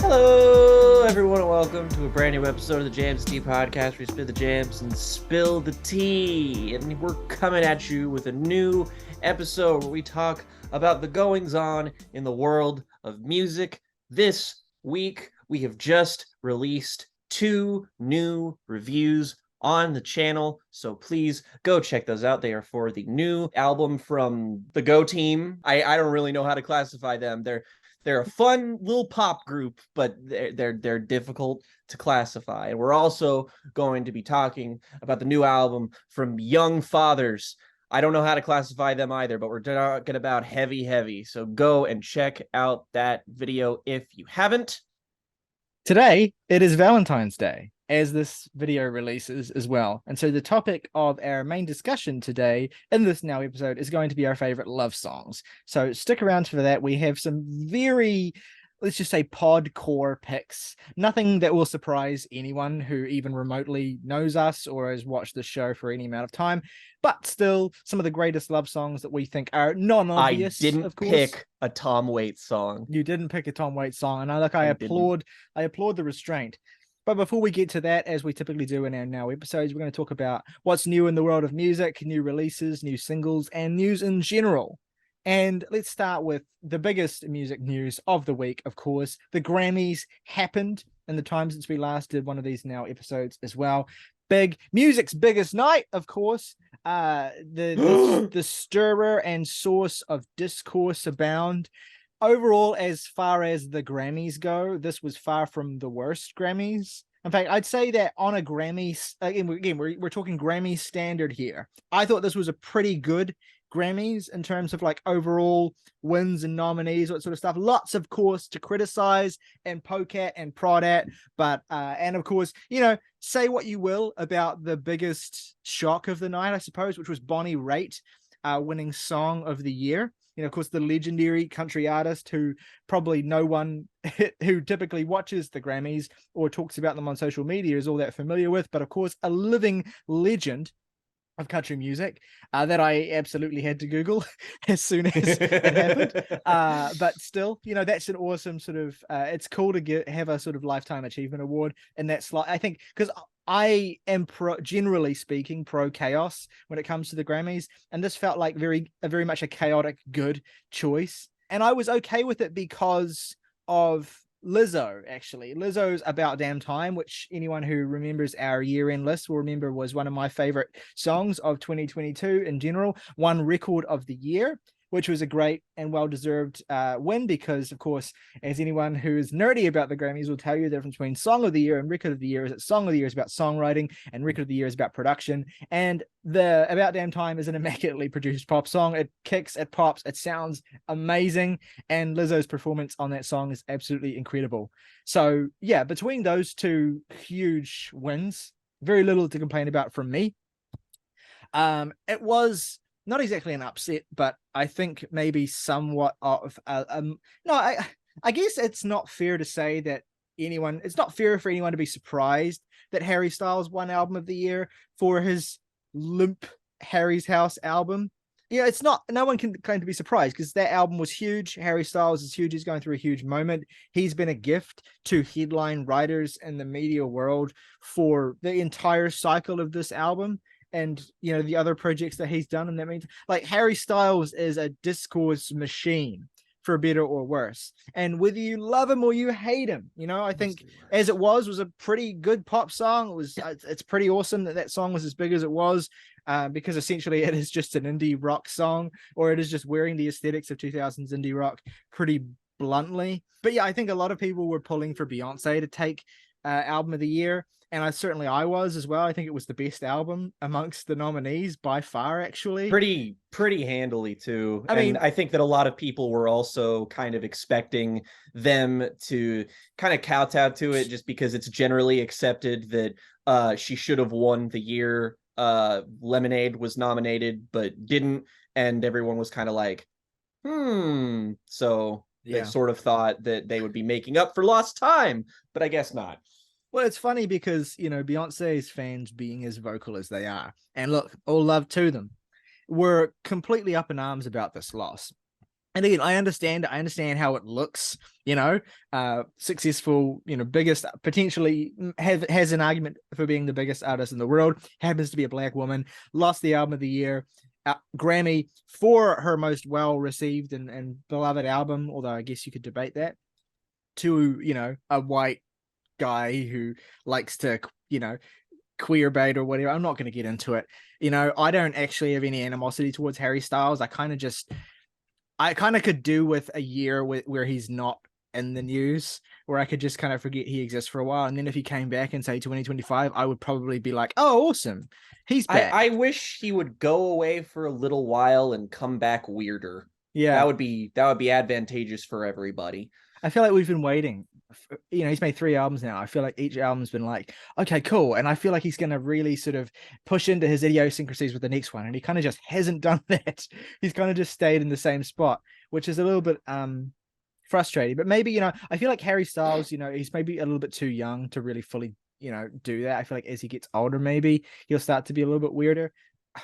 Hello, everyone, and welcome to a brand new episode of the Jams Tea Podcast, where we spin the jams and spill the tea. And we're coming at you with a new episode where we talk about the goings-on in the world of music. This week, we have just released 2 new reviews on the channel, so please go check those out. They are for the new album from the Go team. I don't really know how to classify them. They're a fun little pop group, but they're difficult to classify. And we're also going to be talking about the new album from Young Fathers. I don't know how to classify them either, but we're talking about heavy. So go and check out that video if you haven't. Today, it is Valentine's Day, as this video releases as well. And so the topic of our main discussion today in this now episode is going to be our favorite love songs. So stick around for that. We have some very, let's just say, podcore picks. Nothing that will surprise anyone who even remotely knows us or has watched the show for any amount of time. But still, some of the greatest love songs that we think are non-obvious. I didn't pick a Tom Waits song. You didn't pick a Tom Waits song, and I applaud the restraint. But before we get to that, as we typically do in our now episodes, we're going to talk about what's new in the world of music, new releases, new singles, and news in general. And let's start with the biggest music news of the week, of course. The Grammys happened in the time since we last did one of these now episodes as well. Music's biggest night, of course. The stirrer and source of discourse abound. Overall, as far as the Grammys go, this was far from the worst Grammys. In fact, I'd say that on a Grammys, again, we're talking Grammy standard here. I thought this was a pretty good Grammys in terms of like overall wins and nominees, that sort of stuff. Lots, of course, to criticize and poke at and prod at, but and of course, say what you will about the biggest shock of the night, I suppose, which was Bonnie Raitt winning Song of the Year. Of course, the legendary country artist who probably no one who typically watches the Grammys or talks about them on social media is all that familiar with, but of course, a living legend of country music that I absolutely had to Google as soon as it happened. But still, that's an awesome sort of, it's cool to have a sort of lifetime achievement award in that slot. I think, because I am generally speaking pro chaos when it comes to the Grammys, and this felt like very much a chaotic good choice, and I was okay with it because of Lizzo. Actually, Lizzo's About Damn Time, which anyone who remembers our year-end list will remember was one of my favorite songs of 2022 in general, won Record of the Year, which was a great and well-deserved win because, of course, as anyone who is nerdy about the Grammys will tell you, the difference between Song of the Year and Record of the Year is that Song of the Year is about songwriting and Record of the Year is about production. And the About Damn Time is an immaculately produced pop song. It kicks, it pops, it sounds amazing, and Lizzo's performance on that song is absolutely incredible. So, yeah, between those two huge wins, very little to complain about from me. It was not exactly an upset, but I think maybe somewhat of I guess it's not fair to say that it's not fair for anyone to be surprised that Harry Styles won Album of the Year for his Limp Harry's House album. It's not, no one can claim to be surprised because that album was huge. Harry Styles is huge. He's going through a huge moment. He's been a gift to headline writers in the media world for the entire cycle of this album. And, the other projects that he's done. And that means, like, Harry Styles is a discourse machine, for better or worse. And whether you love him or you hate him, I think as it was a pretty good pop song. It's pretty awesome that song was as big as it was, because essentially it is just an indie rock song, or it is just wearing the aesthetics of 2000s indie rock pretty bluntly. But yeah, I think a lot of people were pulling for Beyonce to take Album of the Year. And I was as well. I think it was the best album amongst the nominees by far, actually. Pretty handily, too. I mean, I think that a lot of people were also kind of expecting them to kind of kowtow to it just because it's generally accepted that she should have won the year. Lemonade was nominated, but didn't. And everyone was kind of like, So they sort of thought that they would be making up for lost time, but I guess not. Well, it's funny because, Beyonce's fans, being as vocal as they are, and look, all love to them, were completely up in arms about this loss. And again, I understand how it looks, successful, biggest, potentially has an argument for being the biggest artist in the world, happens to be a black woman, lost the album of the year, Grammy for her most well-received and beloved album, although I guess you could debate that, to, a white guy who likes to, queer bait or whatever. I'm not going to get into it. I don't actually have any animosity towards Harry Styles. I kind of could do with a year where he's not in the news, where I could just kind of forget he exists for a while. And then if he came back in, say, 2025, I would probably be like, oh, awesome. He's back. I wish he would go away for a little while and come back weirder. Yeah. That would be advantageous for everybody. I feel like we've been waiting. He's made 3 albums now. I feel like each album's been like, okay, cool. And I feel like he's going to really sort of push into his idiosyncrasies with the next one. And he kind of just hasn't done that. He's kind of just stayed in the same spot, which is a little bit frustrating. But maybe, I feel like Harry Styles, he's maybe a little bit too young to really fully, do that. I feel like as he gets older, maybe he'll start to be a little bit weirder.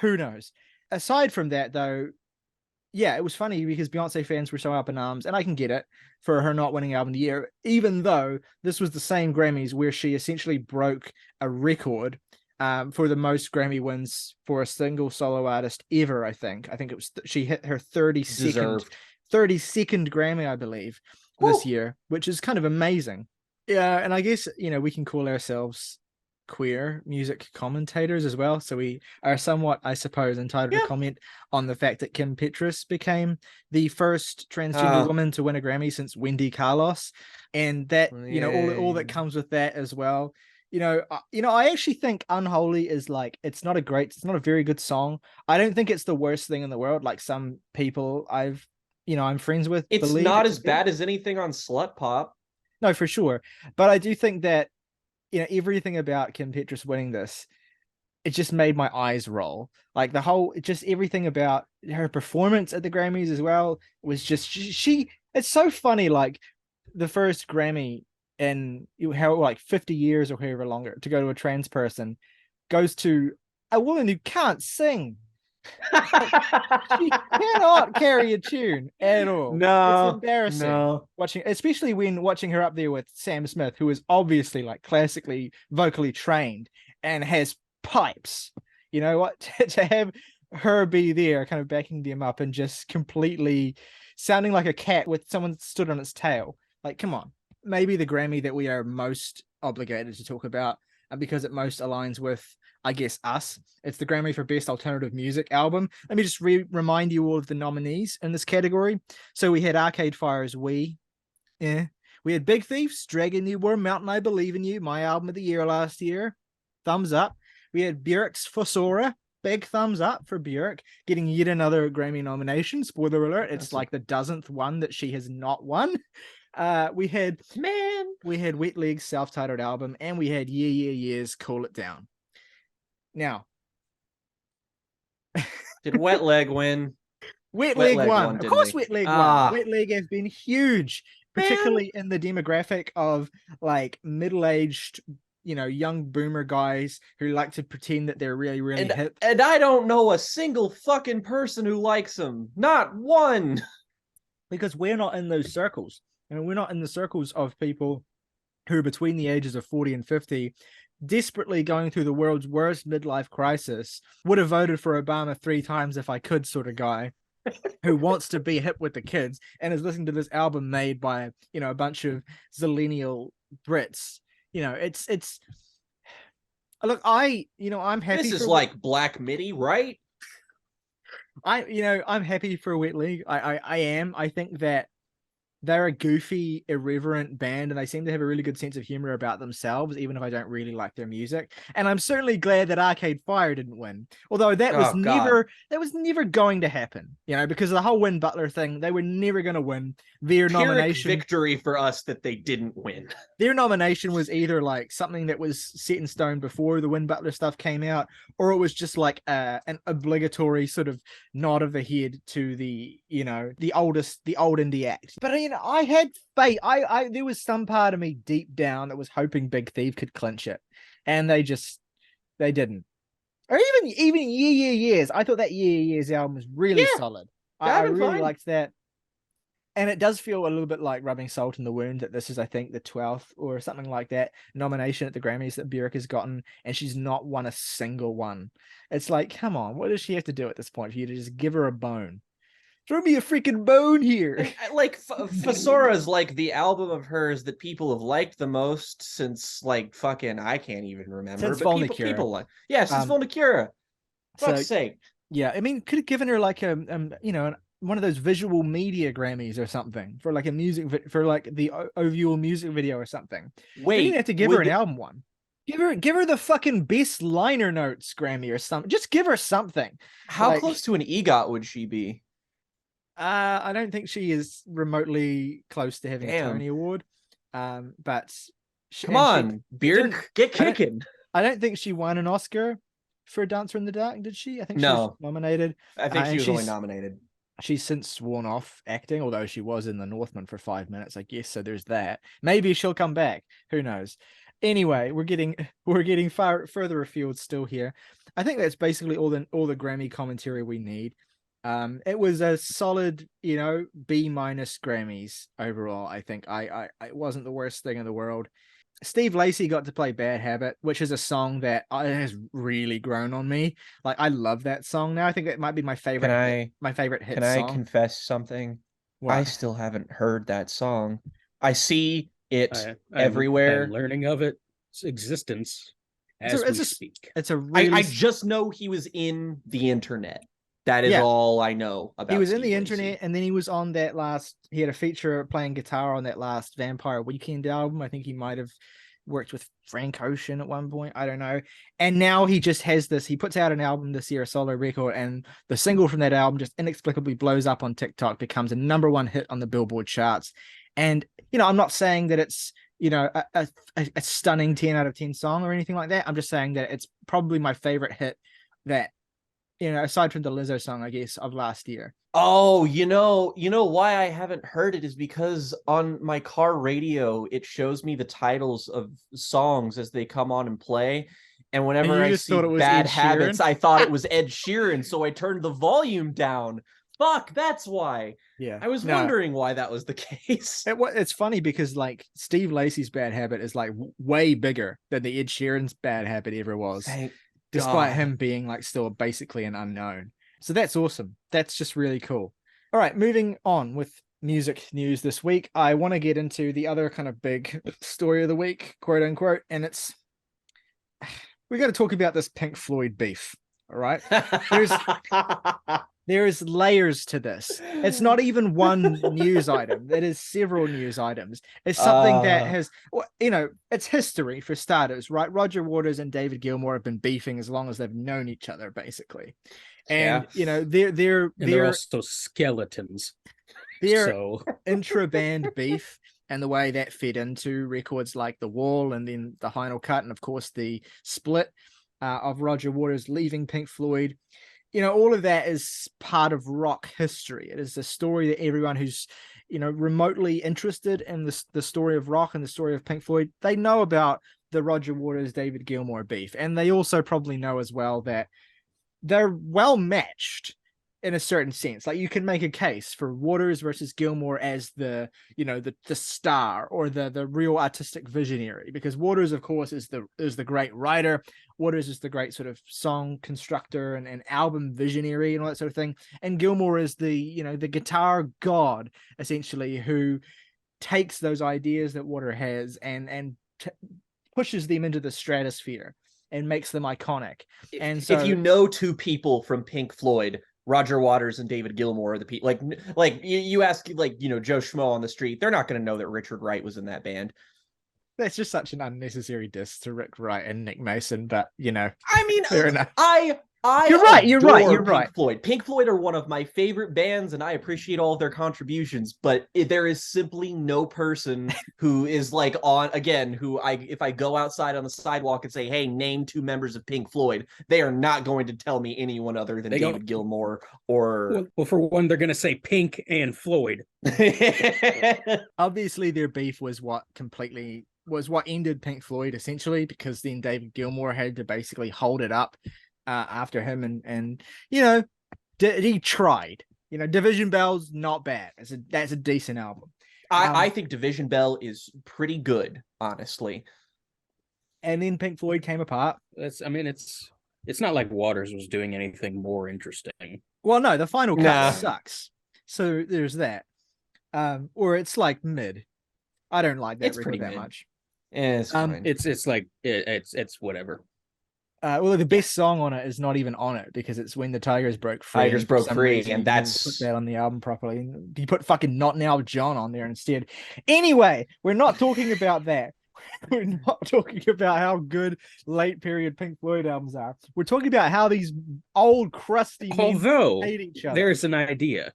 Who knows? Aside from that, though, yeah, it was funny because Beyonce fans were so up in arms, and I can get it for her not winning album of the year, even though this was the same Grammys where she essentially broke a record for the most Grammy wins for a single solo artist ever. I think it was she hit her 32nd Grammy, I believe, this year, which is kind of amazing. Yeah, and I guess we can call ourselves queer music commentators as well, so we are somewhat, I suppose, entitled to comment on the fact that Kim Petras became the first transgender woman to win a Grammy since Wendy Carlos, and that all that comes with that as well. I actually think Unholy is like, it's not a very good song. I don't think it's the worst thing in the world like some people I'm friends with. It's not as bad as anything on Slut Pop. No, for sure. But I do think that everything about Kim Petras winning this, it just made my eyes roll. Like just everything about her performance at the Grammys as well was just it's so funny. Like the first Grammy in how like 50 years or however longer to go to a trans person goes to a woman who can't sing. She cannot carry a tune at all. No, it's embarrassing. No. Especially when watching her up there with Sam Smith, who is obviously like classically vocally trained and has pipes. You know what? To have her be there, kind of backing them up and just completely sounding like a cat with someone stood on its tail. Like, come on. Maybe the Grammy that we are most obligated to talk about, and because it most aligns with, I guess, us. It's the Grammy for Best Alternative Music Album. Let me just remind you all of the nominees in this category. So we had Arcade Fire's We. Yeah. We had Big Thief's Dragging You Were Mountain I Believe in You, my album of the year last year. Thumbs up. We had Björk's Fossora. Big thumbs up for Björk, getting yet another Grammy nomination. Spoiler alert, it's like the dozenth one that she has not won. We had Wet Leg's self-titled album, and we had Yeah's Cool It Down. Now, did Wet Leg win? Wet Leg won. Of course, Wet Leg won. Wet Leg has been huge, particularly in the demographic of like middle-aged, young boomer guys who like to pretend that they're really, really hip. And I don't know a single fucking person who likes him. Not one. Because we're not in those circles. We're not in the circles of people who are between the ages of 40 and 50, desperately going through the world's worst midlife crisis, would have voted for Obama 3 times if I could sort of guy, who wants to be hip with the kids and is listening to this album made by, a bunch of zillennial Brits. It's look, I'm happy. This is like Black Midi, right? I'm happy for Wet Leg. I am. I think that they're a goofy, irreverent band, and they seem to have a really good sense of humor about themselves, even if I don't really like their music. And I'm certainly glad that Arcade Fire didn't win, although that was never going to happen. Because of the whole Win Butler thing, they were never going to win. Their nomination victory for us that they didn't win. Their nomination was either like something that was set in stone before the Win Butler stuff came out, or it was just like an obligatory sort of nod of the head to the the old indie act. But I had faith. There was some part of me deep down that was hoping Big Thief could clinch it, and they didn't. Or even Years. I thought that Years album was really solid. I really liked that. And it does feel a little bit like rubbing salt in the wound that this is, I think, the 12th or something like that nomination at the Grammys that Björk has gotten, and she's not won a single one. It's like, come on, what does she have to do at this point for you to just give her a bone? Throw me a freaking bone here. Like Fasora is like the album of hers that people have liked the most since like fucking I can't even remember. Since but Volnicura. people like, yeah, since Volnicura. Fuck's sake. Yeah, I mean, could have given her like a one of those visual media Grammys or something for like a for like the overall music video or something. Wait, you didn't have to give her an album one. Give her the fucking best liner notes Grammy or something. Just give her something. How close to an EGOT would she be? I don't think she is remotely close to having a Tony Award. But come on, Björk, get kicking. I don't think she won an Oscar for Dancer in the Dark, did she? I think she was nominated. I think she was only nominated. She's since sworn off acting, although she was in The Northman for 5 minutes, I guess. So there's that. Maybe she'll come back. Who knows? Anyway, we're getting further afield still here. I think that's basically all the Grammy commentary we need. It was a solid, B- Grammys overall. I think it wasn't the worst thing in the world. Steve Lacy got to play Bad Habit, which is a song that has really grown on me. Like, I love that song now. I think it might be my favorite hit song. Can I confess something? What? I still haven't heard that song. I see it everywhere. I'm learning of its existence as we speak. I just know he was in the internet. That is all I know about. He was in the Lacy. internet, and then he was on that last. He had a feature playing guitar on that last Vampire Weekend album. I think he might have worked with Frank Ocean at one point. I don't know. And now he just has this. He puts out an album this year, a solo record, and the single from that album just inexplicably blows up on TikTok, becomes a #1 hit on the Billboard charts. And I'm not saying that it's a stunning 10 out of 10 song or anything like that. I'm just saying that it's probably my favorite hit that. Aside from the Lizzo song, I guess, of last year. Oh, you know why I haven't heard it is because on my car radio, it shows me the titles of songs as they come on and play. And whenever I see Bad Habits, I thought it was Ed Sheeran. So I turned the volume down. Fuck, that's why. Yeah. I was wondering why that was the case. It's funny because like Steve Lacy's Bad Habit is like way bigger than the Ed Sheeran's Bad Habit ever was. Despite him being like still basically an unknown. So that's awesome. That's just really cool. All right, moving on with music news this week. I want to get into the other kind of big story of the week, quote unquote. And we got to talk about this Pink Floyd beef. All right. There's layers to this. It's not even one news item. It is several news items. It's something that has, it's history for starters, right? Roger Waters and David Gilmour have been beefing as long as they've known each other, basically. And, they're also skeletons. Their intra-band beef and the way that fed into records like The Wall and then The Final Cut and, of course, the split of Roger Waters leaving Pink Floyd. All of that is part of rock history. It is a story that everyone who's, remotely interested in the story of rock and the story of Pink Floyd, they know about the Roger Waters, David Gilmour beef. And they also probably know as well that they're well matched in a certain sense. Like, you can make a case for Waters versus Gilmour as the star or the real artistic visionary, because Waters, of course, is the great writer. Waters is the great sort of song constructor and album visionary and all that sort of thing. And Gilmour is the guitar god, essentially, who takes those ideas that Waters has and pushes them into the stratosphere and makes them iconic. And so, if you know two people from Pink Floyd, Roger Waters and David Gilmour are the people. Like you ask Joe Schmo on the street, they're not going to know that Richard Wright was in that band. That's just such an unnecessary diss to Rick Wright and Nick Mason, but I mean, fair enough. You're right. Pink Floyd are one of my favorite bands, and I appreciate all of their contributions. But there is simply no person who is like if I go outside on the sidewalk and say, "Hey, name two members of Pink Floyd," they are not going to tell me anyone other than David Gilmour or. Well, for one, they're going to say Pink and Floyd. Obviously, their beef was what ended Pink Floyd, essentially, because then David Gilmour had to basically hold it up after him, and he tried. Division Bell's not bad. That's a decent album. I think Division Bell is pretty good, honestly. And then Pink Floyd came apart. It's not like Waters was doing anything more interesting. Well, no, the final cut sucks. So there's that. Or it's like mid. I don't like that record that much. Yeah, it's fine. It's whatever. Well, the best song on it is not even on it because it's When the Tigers Broke Free. Tigers Broke Free, and that's put that on the album properly. You put fucking Not Now John on there instead. Anyway, we're not talking about that. We're not talking about how good late period Pink Floyd albums are. We're talking about how these old crusty men hate each other. There's an idea.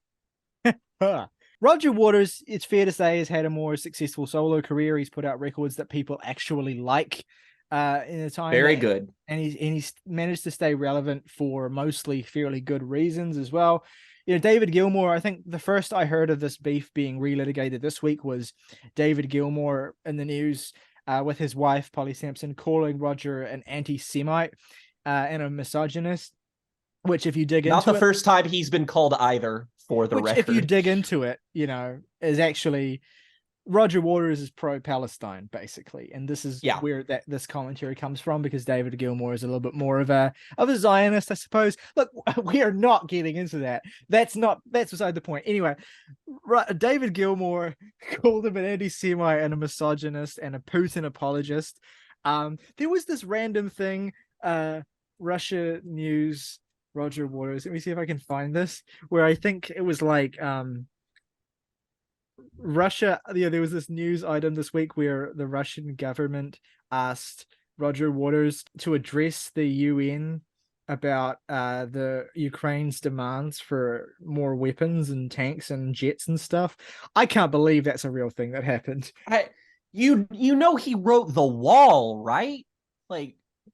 Roger Waters, it's fair to say, has had a more successful solo career. He's put out records that people actually like. In a time very good, and he's managed to stay relevant for mostly fairly good reasons as well. David Gilmour, I think the first I heard of this beef being relitigated this week was David Gilmour in the news with his wife Polly Sampson calling Roger an anti-Semite and a misogynist, which if you dig into not the first time he's been called either, for the record. If you dig into it, is actually Roger Waters is pro-Palestine, basically, and this is where this commentary comes from, because David Gilmour is a little bit more of a Zionist, I suppose. Look, we are not getting into that. That's beside the point. Anyway, David Gilmour called him an anti-Semite and a misogynist and a Putin apologist. There was this random thing, Russia News, Roger Waters. Let me see if I can find this, where I think it was like Russia, there was this news item this week where the Russian government asked Roger Waters to address the UN about the Ukraine's demands for more weapons and tanks and jets and stuff. I can't believe that's a real thing that happened. He wrote The Wall, right?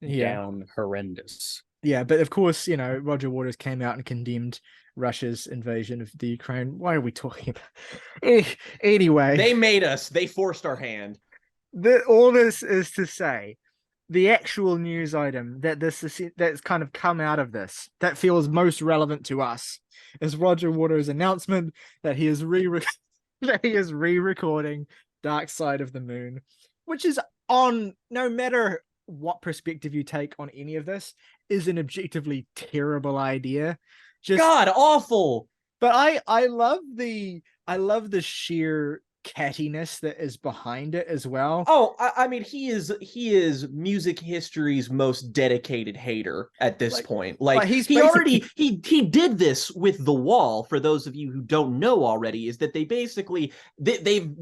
Down horrendous. Yeah, but of course, Roger Waters came out and condemned Russia's invasion of the Ukraine. Why are we talking about? Anyway, they forced our hand. All this is to say, the actual news item that's kind of come out of this that feels most relevant to us is Roger Waters' announcement that he is re-recording Dark Side of the Moon, which is, on no matter what perspective you take on any of this, is an objectively terrible idea. God awful. But I love the sheer cattiness that is behind it as well. Oh, I mean, he is music history's most dedicated hater at this point. He did this with The Wall. For those of you who don't know already, is that they've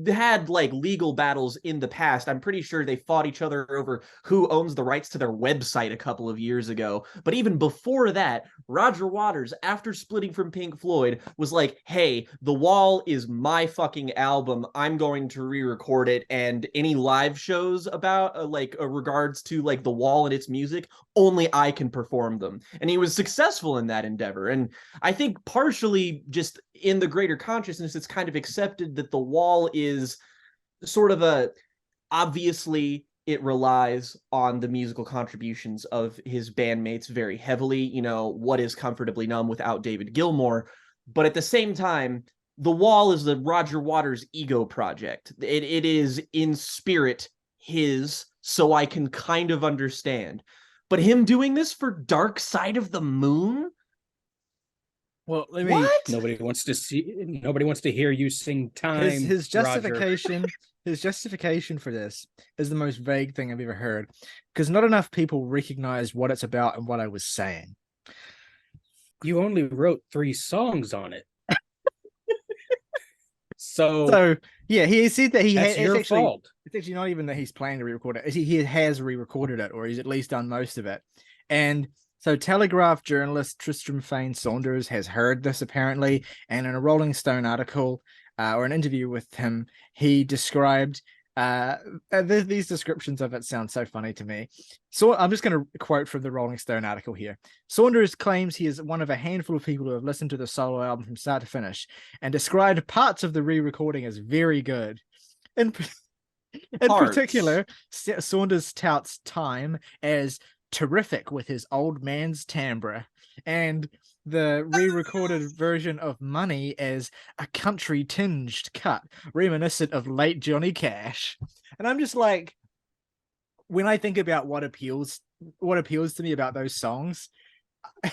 had legal battles in the past. I'm pretty sure they fought each other over who owns the rights to their website a couple of years ago. But even before that, Roger Waters, after splitting from Pink Floyd, was like, hey, The Wall is my fucking album. I'm going to re-record it, and any live shows about regards to The Wall and its music, only I can perform them. And he was successful in that endeavor. And I think partially just in the greater consciousness, it's kind of accepted that The Wall is sort of obviously it relies on the musical contributions of his bandmates very heavily. What is Comfortably Numb without David Gilmour? But at the same time, The Wall is the Roger Waters ego project. It is in spirit his, so I can kind of understand. But him doing this for Dark Side of the Moon? Well, what? Nobody wants to hear you sing Time. His justification for this is the most vague thing I've ever heard, because not enough people recognize what it's about and what I was saying. You only wrote 3 songs on it. So yeah, he said that that's your fault. It's actually not even that he's planning to re-record it. He has re-recorded it, or he's at least done most of it. And so Telegraph journalist Tristram Fane Saunders has heard this apparently, and in a Rolling Stone article or an interview with him, he described these descriptions of it sound so funny to me. So I'm just going to quote from the Rolling Stone article here. Saunders claims he is one of a handful of people who have listened to the solo album from start to finish and described parts of the re-recording as very good. In particular, Saunders touts Time as terrific with his old man's timbre, and the re-recorded version of Money as a country tinged cut reminiscent of late Johnny Cash. And I'm just like, when I think about what appeals to me about those songs,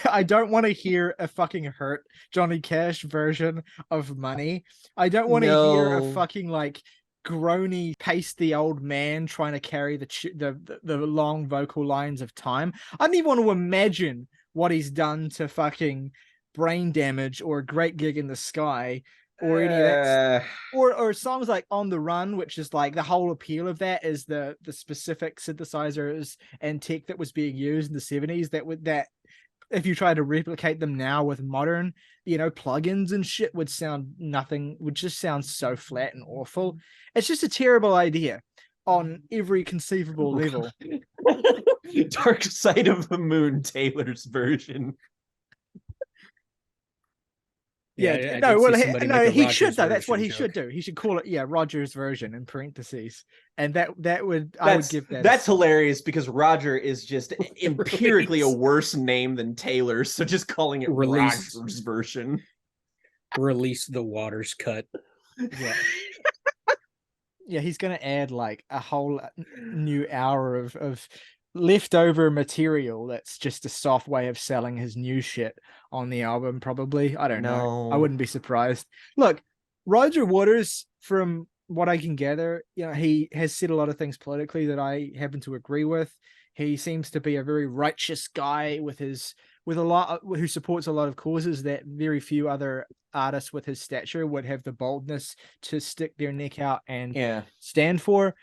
I don't want to hear a fucking hurt Johnny Cash version of Money. I don't want to hear a fucking like groany, pasty old man trying to carry the long vocal lines of Time. I don't even want to imagine what he's done to fucking Brain Damage or Great Gig in the Sky or any of that, or songs like On the Run, which is like the whole appeal of that is the specific synthesizers and tech that was being used in the 70s that if you try to replicate them now with modern, plugins and shit would just sound so flat and awful. It's just a terrible idea on every conceivable level. Dark Side of the Moon, Taylor's version. He should though. That's what he should do. He should call it, Roger's version in parentheses, and I would give that. That's hilarious because Roger is just empirically a worse name than Taylor, so just calling it Roger's version. Release the Waters cut. Yeah. Yeah, he's gonna add like a whole new hour of leftover material that's just a soft way of selling his new shit on the album, probably. I don't know. I wouldn't be surprised. Look, Roger Waters, from what I can gather, he has said a lot of things politically that I happen to agree with. He seems to be a very righteous guy who supports a lot of causes that very few other artists with his stature would have the boldness to stick their neck out and stand for.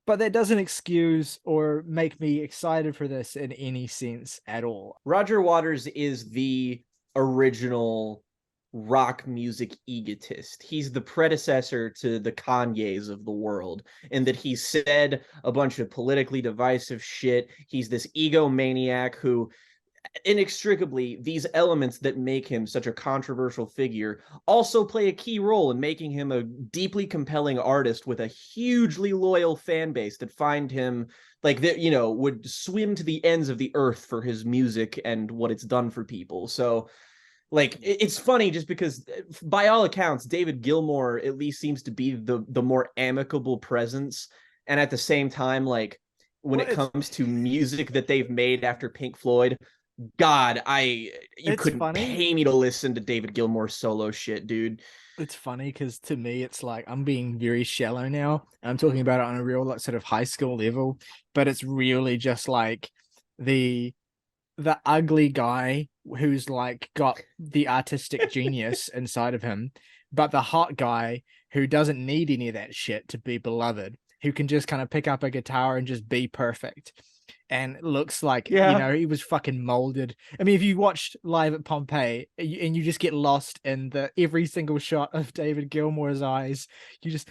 But that doesn't excuse or make me excited for this in any sense at all. Roger Waters is the original rock music egotist. He's the predecessor to the Kanyes of the world, in that he said a bunch of politically divisive shit. He's this egomaniac who inextricably, these elements that make him such a controversial figure also play a key role in making him a deeply compelling artist with a hugely loyal fan base that find him would swim to the ends of the earth for his music and what it's done for people. So it's funny just because by all accounts David Gilmour at least seems to be the more amicable presence, and at the same time, like, when it comes to music that they've made after Pink Floyd, God, you couldn't pay me to listen to David Gilmour's solo shit, dude. It's funny because to me, it's like I'm being very shallow now. I'm talking about it on a real sort of high school level, but it's really just like the ugly guy who's like got the artistic genius inside of him, but the hot guy who doesn't need any of that shit to be beloved, who can just kind of pick up a guitar and just be perfect. And it looks like, he was fucking molded. I mean, if you watched Live at Pompeii and you just get lost in every single shot of David Gilmour's eyes, you just...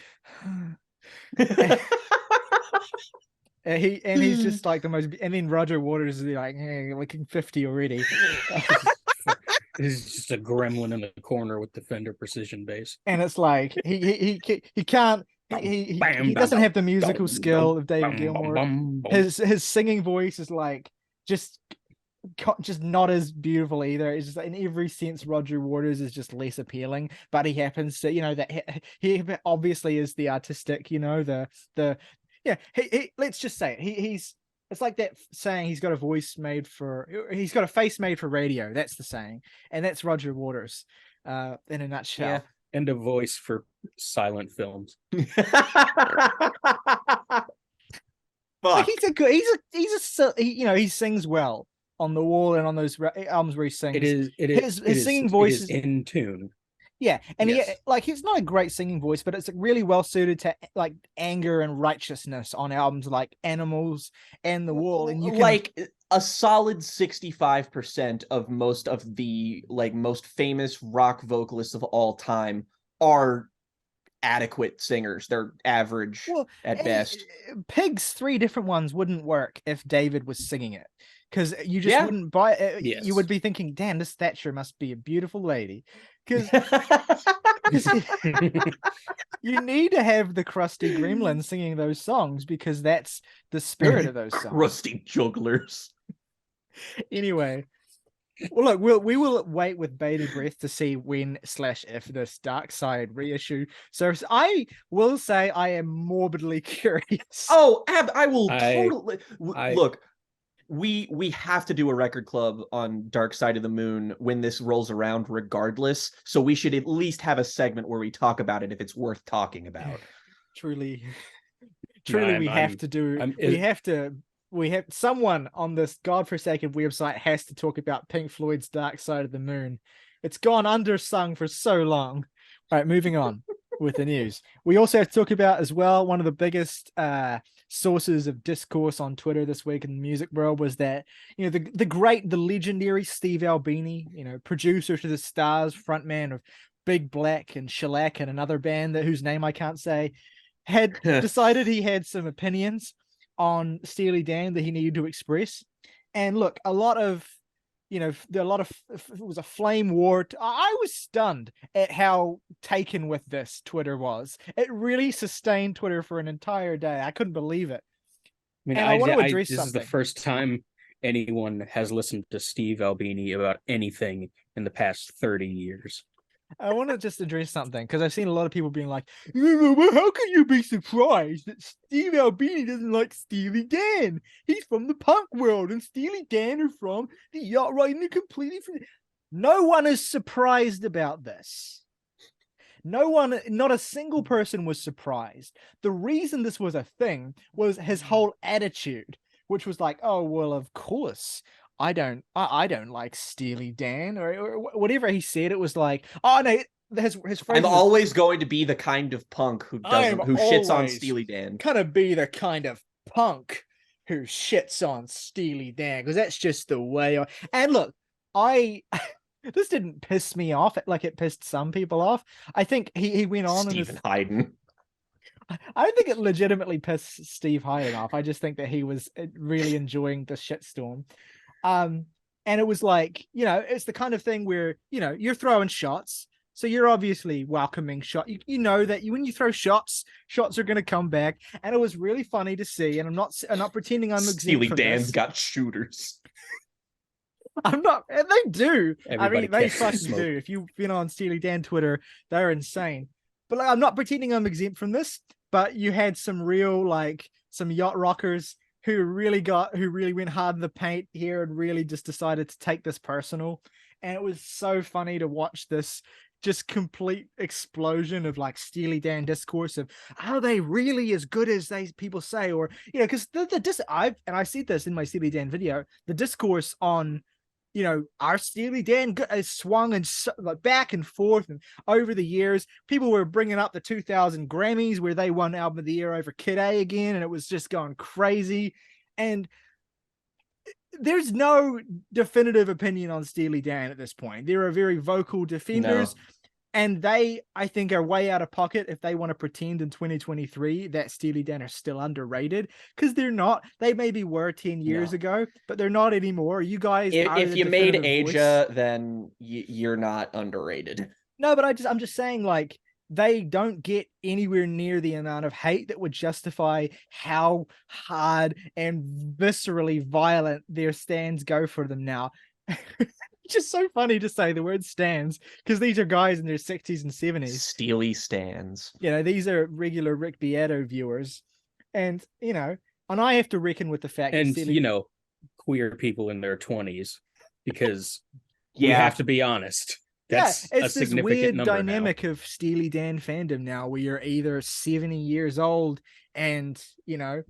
he's just like the most... And then Roger Waters is like, hey, looking 50 already. He's just a gremlin in the corner with the Fender Precision bass. And it's like, he can't... He doesn't have the musical skill of David Gilmour. His singing voice is like just not as beautiful either. It's just in every sense Roger Waters is just less appealing, but he happens to that he obviously is the artistic, let's just say it. He's it's like that saying he's got a face made for radio. That's the saying, and that's Roger Waters in a nutshell. Yeah. And a voice for silent films. Like he sings well on The Wall and on those albums where he sings. His singing voice is in tune. Yeah, and he's not a great singing voice, but it's really well suited to like anger and righteousness on albums like Animals and The Wall, and you can like a solid 65% of most of the most famous rock vocalists of all time are adequate singers. They're average at best. Pig's 3 different ones wouldn't work if David was singing it, because you just wouldn't buy it. Yes. You would be thinking, damn, this Thatcher must be a beautiful lady. Because you need to have the crusty gremlin singing those songs, because that's the spirit of those songs. Crusty jugglers. Anyway, well, look, we will wait with bated breath to see when/if this Dark Side reissue. So I will say I am morbidly curious. Oh, I will I- totally look. We have to do a record club on Dark Side of the Moon when this rolls around, regardless. So we should at least have a segment where we talk about it if it's worth talking about. Truly, No, we have to do. We have someone on this godforsaken website has to talk about Pink Floyd's Dark Side of the Moon. It's gone undersung for so long. All right, moving on with the news. We also have to talk about as well, one of the biggest sources of discourse on Twitter this week in the music world was that, you know, the legendary Steve Albini, you know, producer to the Stars, frontman of Big Black and Shellac and another band whose name I can't say, had decided he had some opinions on Steely Dan that he needed to express. And look, it was a flame war. I was stunned at how taken with this Twitter was. It really sustained Twitter for an entire day. I couldn't believe it. I mean, And I want to address this is something. the first time anyone has listened to Steve Albini about anything in the past 30 years. I want to just address something because I've seen a lot of people being like, well, how can you be surprised that Steve Albini doesn't like Steely Dan? He's from the punk world and Steely Dan are from the yacht riding and completely from... No one is surprised about this. No one, not a single person was surprised. The reason this was a thing was his whole attitude, which was like, oh, well, of course. I don't like Steely Dan or whatever he said. It was like, oh no, his phrase I'm was, always going to be the kind of punk who shits on Steely Dan. Gonna be the kind of punk who shits on Steely Dan because that's just the way. And look, this didn't piss me off like it pissed some people off. I think he went on Stephen Hayden. I don't think it legitimately pissed Steve Hayden off. I just think that he was really enjoying the shitstorm. And it was like, you know, it's the kind of thing where, you know, you're throwing shots, so you're obviously welcoming shot. You know that when you throw shots are going to come back, and it was really funny to see. And I'm not pretending I'm exempt Steely from Dan's this. got shooters. I'm not, and they do. Everybody they catches fucking smoke. do. If you've been on Steely Dan Twitter, they're insane. But like, I'm not pretending I'm exempt from this. But you had some real, like, some yacht rockers who really went hard in the paint here and really just decided to take this personal. And it was so funny to watch this just complete explosion of like Steely Dan discourse of, are they really as good as people say? Or, you know, because I see this in my Steely Dan video, the discourse on, you know, our Steely Dan has swung and like back and forth, and over the years, people were bringing up the 2000 Grammys where they won Album of the Year over Kid A again, and it was just going crazy. And there's no definitive opinion on Steely Dan at this point. There are very vocal defenders. No. And they, I think, are way out of pocket if they want to pretend in 2023 that Steely Dan are still underrated, because they're not. They maybe were 10 years ago, but they're not anymore. You guys, if you made Asia, then you're not underrated. No, but I'm just saying, like, they don't get anywhere near the amount of hate that would justify how hard and viscerally violent their stands go for them now. Just so funny to say the word stands, because these are guys in their 60s and 70s. Steely stands. You know, these are regular Rick Beato viewers. And, you know, and I have to reckon with the fact and, that you know, queer people in their 20s, because we have to be honest. That's it's a this significant weird number dynamic now. of Steely Dan fandom now where you're either 70 years old and, you know,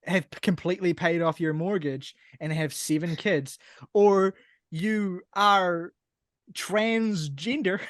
have completely paid off your mortgage and have 7 kids, or you are transgender.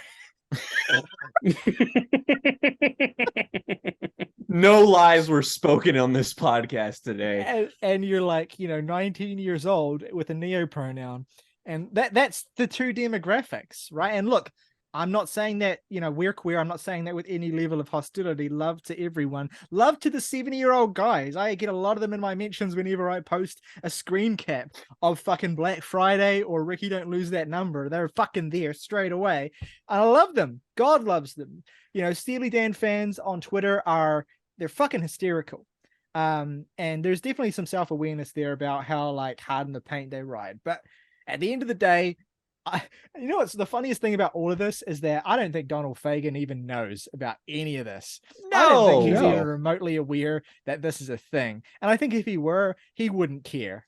No lies were spoken on this podcast today. And you're like, you know, 19 years old with a neo pronoun. And that's the two demographics, right? And look, I'm not saying that, you know, we're queer. I'm not saying that with any level of hostility. Love to everyone. Love to the 70-year-old guys. I get a lot of them in my mentions whenever I post a screen cap of fucking Black Friday or Ricky Don't Lose That Number. They're fucking there straight away. And I love them. God loves them. You know, Steely Dan fans on Twitter they're fucking hysterical. And there's definitely some self-awareness there about how like hard in the paint they ride. But at the end of the day, you know what's the funniest thing about all of this is that I don't think Donald Fagen even knows about any of this. I don't think he's even remotely aware that this is a thing. And I think if he were, he wouldn't care.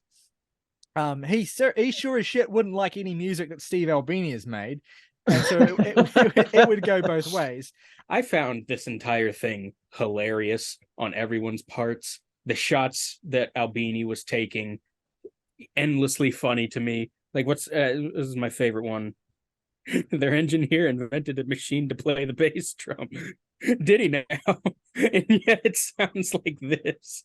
He sure as shit wouldn't like any music that Steve Albini has made. And so it would go both ways. I found this entire thing hilarious on everyone's parts. The shots that Albini was taking, endlessly funny to me. Like, this is my favorite one. Their engineer invented a machine to play the bass drum. Did he now? And yet it sounds like this.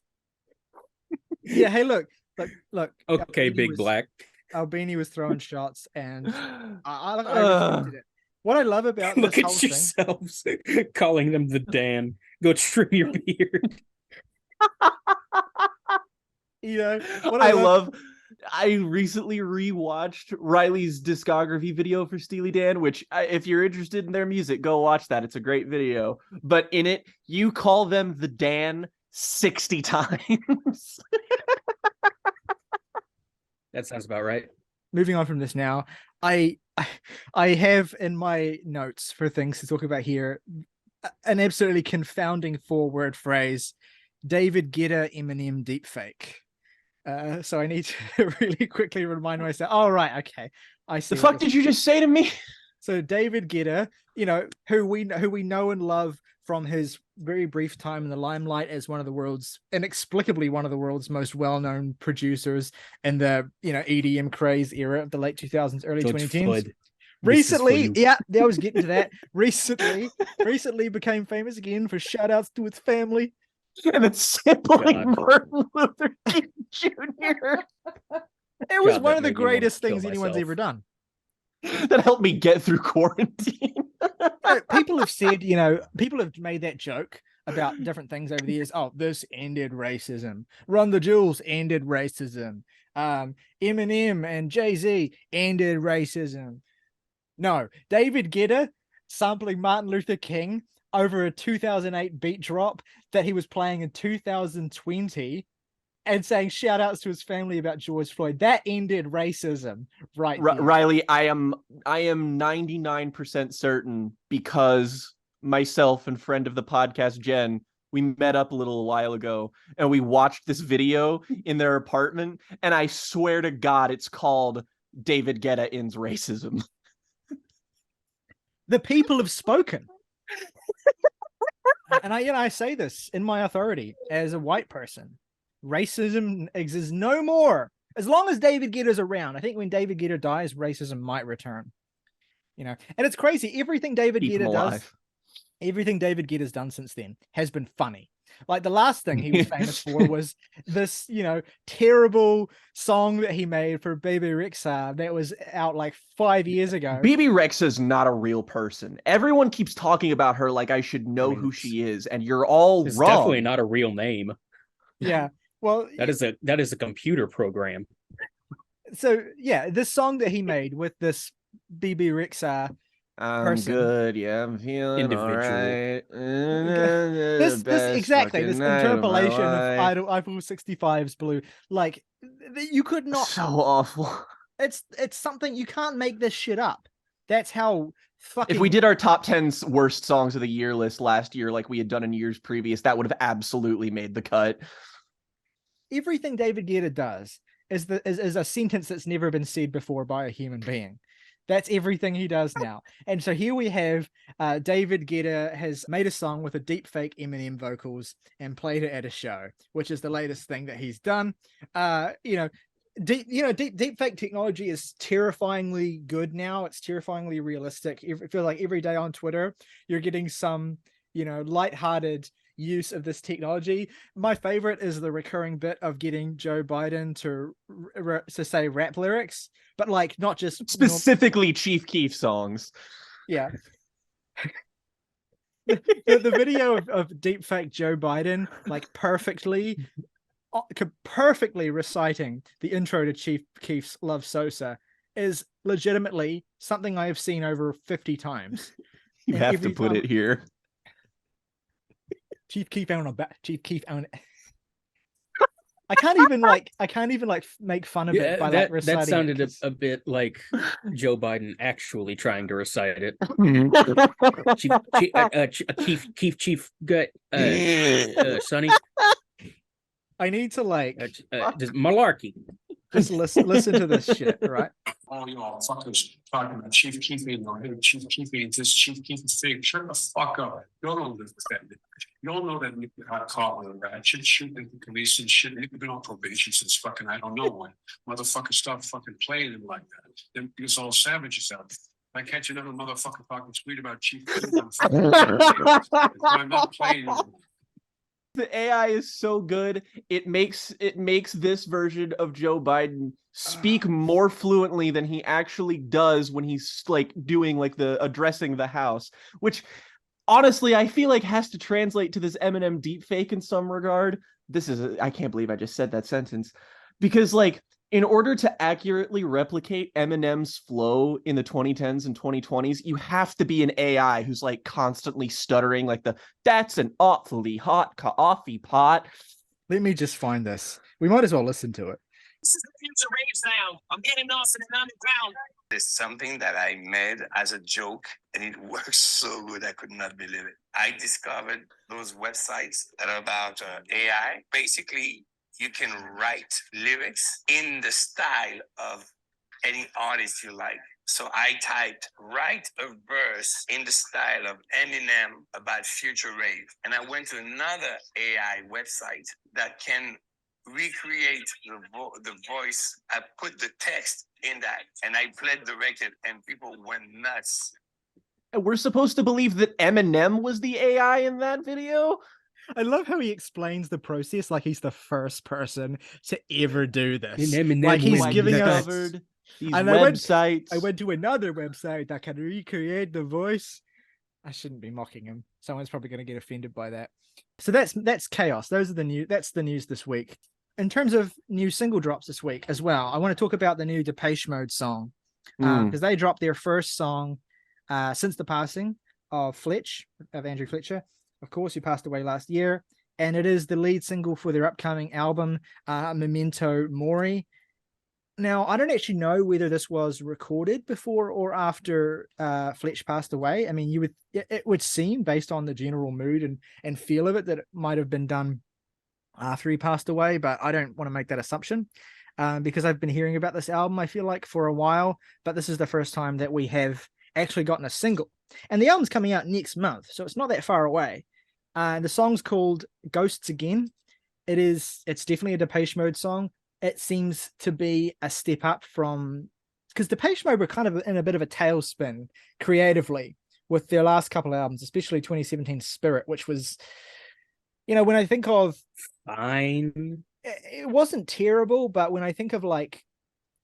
Yeah, hey, look. Okay, Albini Big Black. Albini was throwing shots, and I respected it. What I love about look this at whole yourselves thing, calling them the Dan. Go trim your beard. You know what I recently rewatched Riley's discography video for Steely Dan, which if you're interested in their music, go watch that. It's a great video. But in it, you call them the Dan 60 times. That sounds about right. Moving on from this now, I have in my notes for things to talk about here an absolutely confounding 4-word phrase: David Guetta Eminem deepfake. So I need to really quickly remind myself. Oh, right, okay. I see. The fuck did you just say to me? So David Guetta, you know, who we know and love from his very brief time in the limelight as inexplicably one of the world's most well-known producers in the, you know, EDM craze era of the late 2000s, early 2010s. Floyd. Recently, I was getting to that. Recently became famous again for shout outs to his family. And it's sampling Martin Luther King Jr. It was one of the greatest things anyone's ever done. That helped me get through quarantine. People have said, you know, people have made that joke about different things over the years. Oh, this ended racism. Run the Jewels ended racism. Eminem and Jay-Z ended racism. No, David Guetta sampling Martin Luther King over a 2008 beat drop that he was playing in 2020 and saying shout outs to his family about George Floyd. That ended racism, right? Riley, I am 99% certain, because myself and friend of the podcast, Jen, we met up a little while ago and we watched this video in their apartment, and I swear to God, it's called David Guetta Ends Racism. The people have spoken. And I say this in my authority as a white person. Racism exists no more as long as David Guetta's around. I think when David Guetta dies, racism might return. You know, and it's crazy. Everything David Guetta's done since then has been funny. Like the last thing he was famous for was this, you know, terrible song that he made for Bebe Rexha that was out like 5 years ago. Bebe Rexha's not a real person. Everyone keeps talking about her like I should know who she is, and you're all it's wrong. Definitely not a real name. Yeah. Well, that is a computer program. So yeah, this song that he made with this Bebe Rexha person. Good, yeah, I'm feeling individual. All right. This exactly this interpolation of Eiffel 65's Blue, like you could not. So awful. It's something you can't make this shit up. That's how fucking. If we did our top 10 worst songs of the year list last year, like we had done in years previous, that would have absolutely made the cut. Everything David Guetta does is a sentence that's never been said before by a human being. That's everything he does now. And so here we have David Guetta has made a song with a deepfake Eminem vocals and played it at a show, which is the latest thing that he's done. Deepfake technology is terrifyingly good now. It's terrifyingly realistic. I feel like every day on Twitter, you're getting some, you know, lighthearted use of this technology. My favorite is the recurring bit of getting Joe Biden to say rap lyrics, but like not just specifically Chief Keef songs. Yeah. the video of deepfake Joe Biden like perfectly reciting the intro to Chief Keef's Love Sosa is legitimately something I have seen over 50 times. You have to put it here. Chief Keef on I can't even like make fun of it by like reciting that sounded it. a bit like Joe Biden actually trying to recite it. Chief Gut, Sonny, I need to like just malarkey. just listen to this shit, right? All y'all fuckers talking about Chief Keef ain't no hey, Chief Keef ain't this, Chief Keef is fake. Shut the fuck up. Y'all don't live with that. Y'all know that you got caught with a ratchet shooting at the police and shit. You've been on probation since fucking I don't know when. Motherfuckers stop fucking playing him like that. Then it's all savages out there. I catch another motherfucker talking sweet about Chief Keef. I'm not playing him. The AI is so good. It makes this version of Joe Biden speak more fluently than he actually does when he's like doing like the addressing the House, which honestly I feel like has to translate to this Eminem deepfake in some regard. I can't believe I just said that sentence, because like in order to accurately replicate Eminem's flow in the 2010s and 2020s, you have to be an AI who's like constantly stuttering like that's an awfully hot coffee pot. Let me just find this. We might as well listen to it. This is the future rave sound. I'm getting lost in an underground. It's something that I made as a joke, and it works so good. I could not believe it. I discovered those websites that are about AI. Basically, you can write lyrics in the style of any artist you like. So I typed, write a verse in the style of Eminem about future rave. And I went to another AI website that can recreate the voice. I put the text in that and I played the record and people went nuts. We're supposed to believe that Eminem was the AI in that video? I love how he explains the process like he's the first person to ever do this. Eminem like he's wins. giving us Discovered these and websites. I went to another website that can recreate the voice. I shouldn't be mocking him. Someone's probably going to get offended by that. So that's chaos. That's the news this week. In terms of new single drops this week as well, I want to talk about the new Depeche Mode song because they dropped their first song since the passing of Andrew Fletcher, of course, who passed away last year, and it is the lead single for their upcoming album, Memento Mori. Now, I don't actually know whether this was recorded before or after Fletch passed away. I mean, it would seem, based on the general mood and feel of it, that it might have been done after he passed away, but I don't want to make that assumption because I've been hearing about this album, I feel like, for a while, but this is the first time that we have actually gotten a single. And the album's coming out next month, so it's not that far away. The song's called Ghosts Again. It's definitely a Depeche Mode song. It seems to be a step up from, because Depeche Mode were kind of in a bit of a tailspin creatively with their last couple of albums, especially 2017 Spirit, which was, when I think of fine, it wasn't terrible, but when I think of like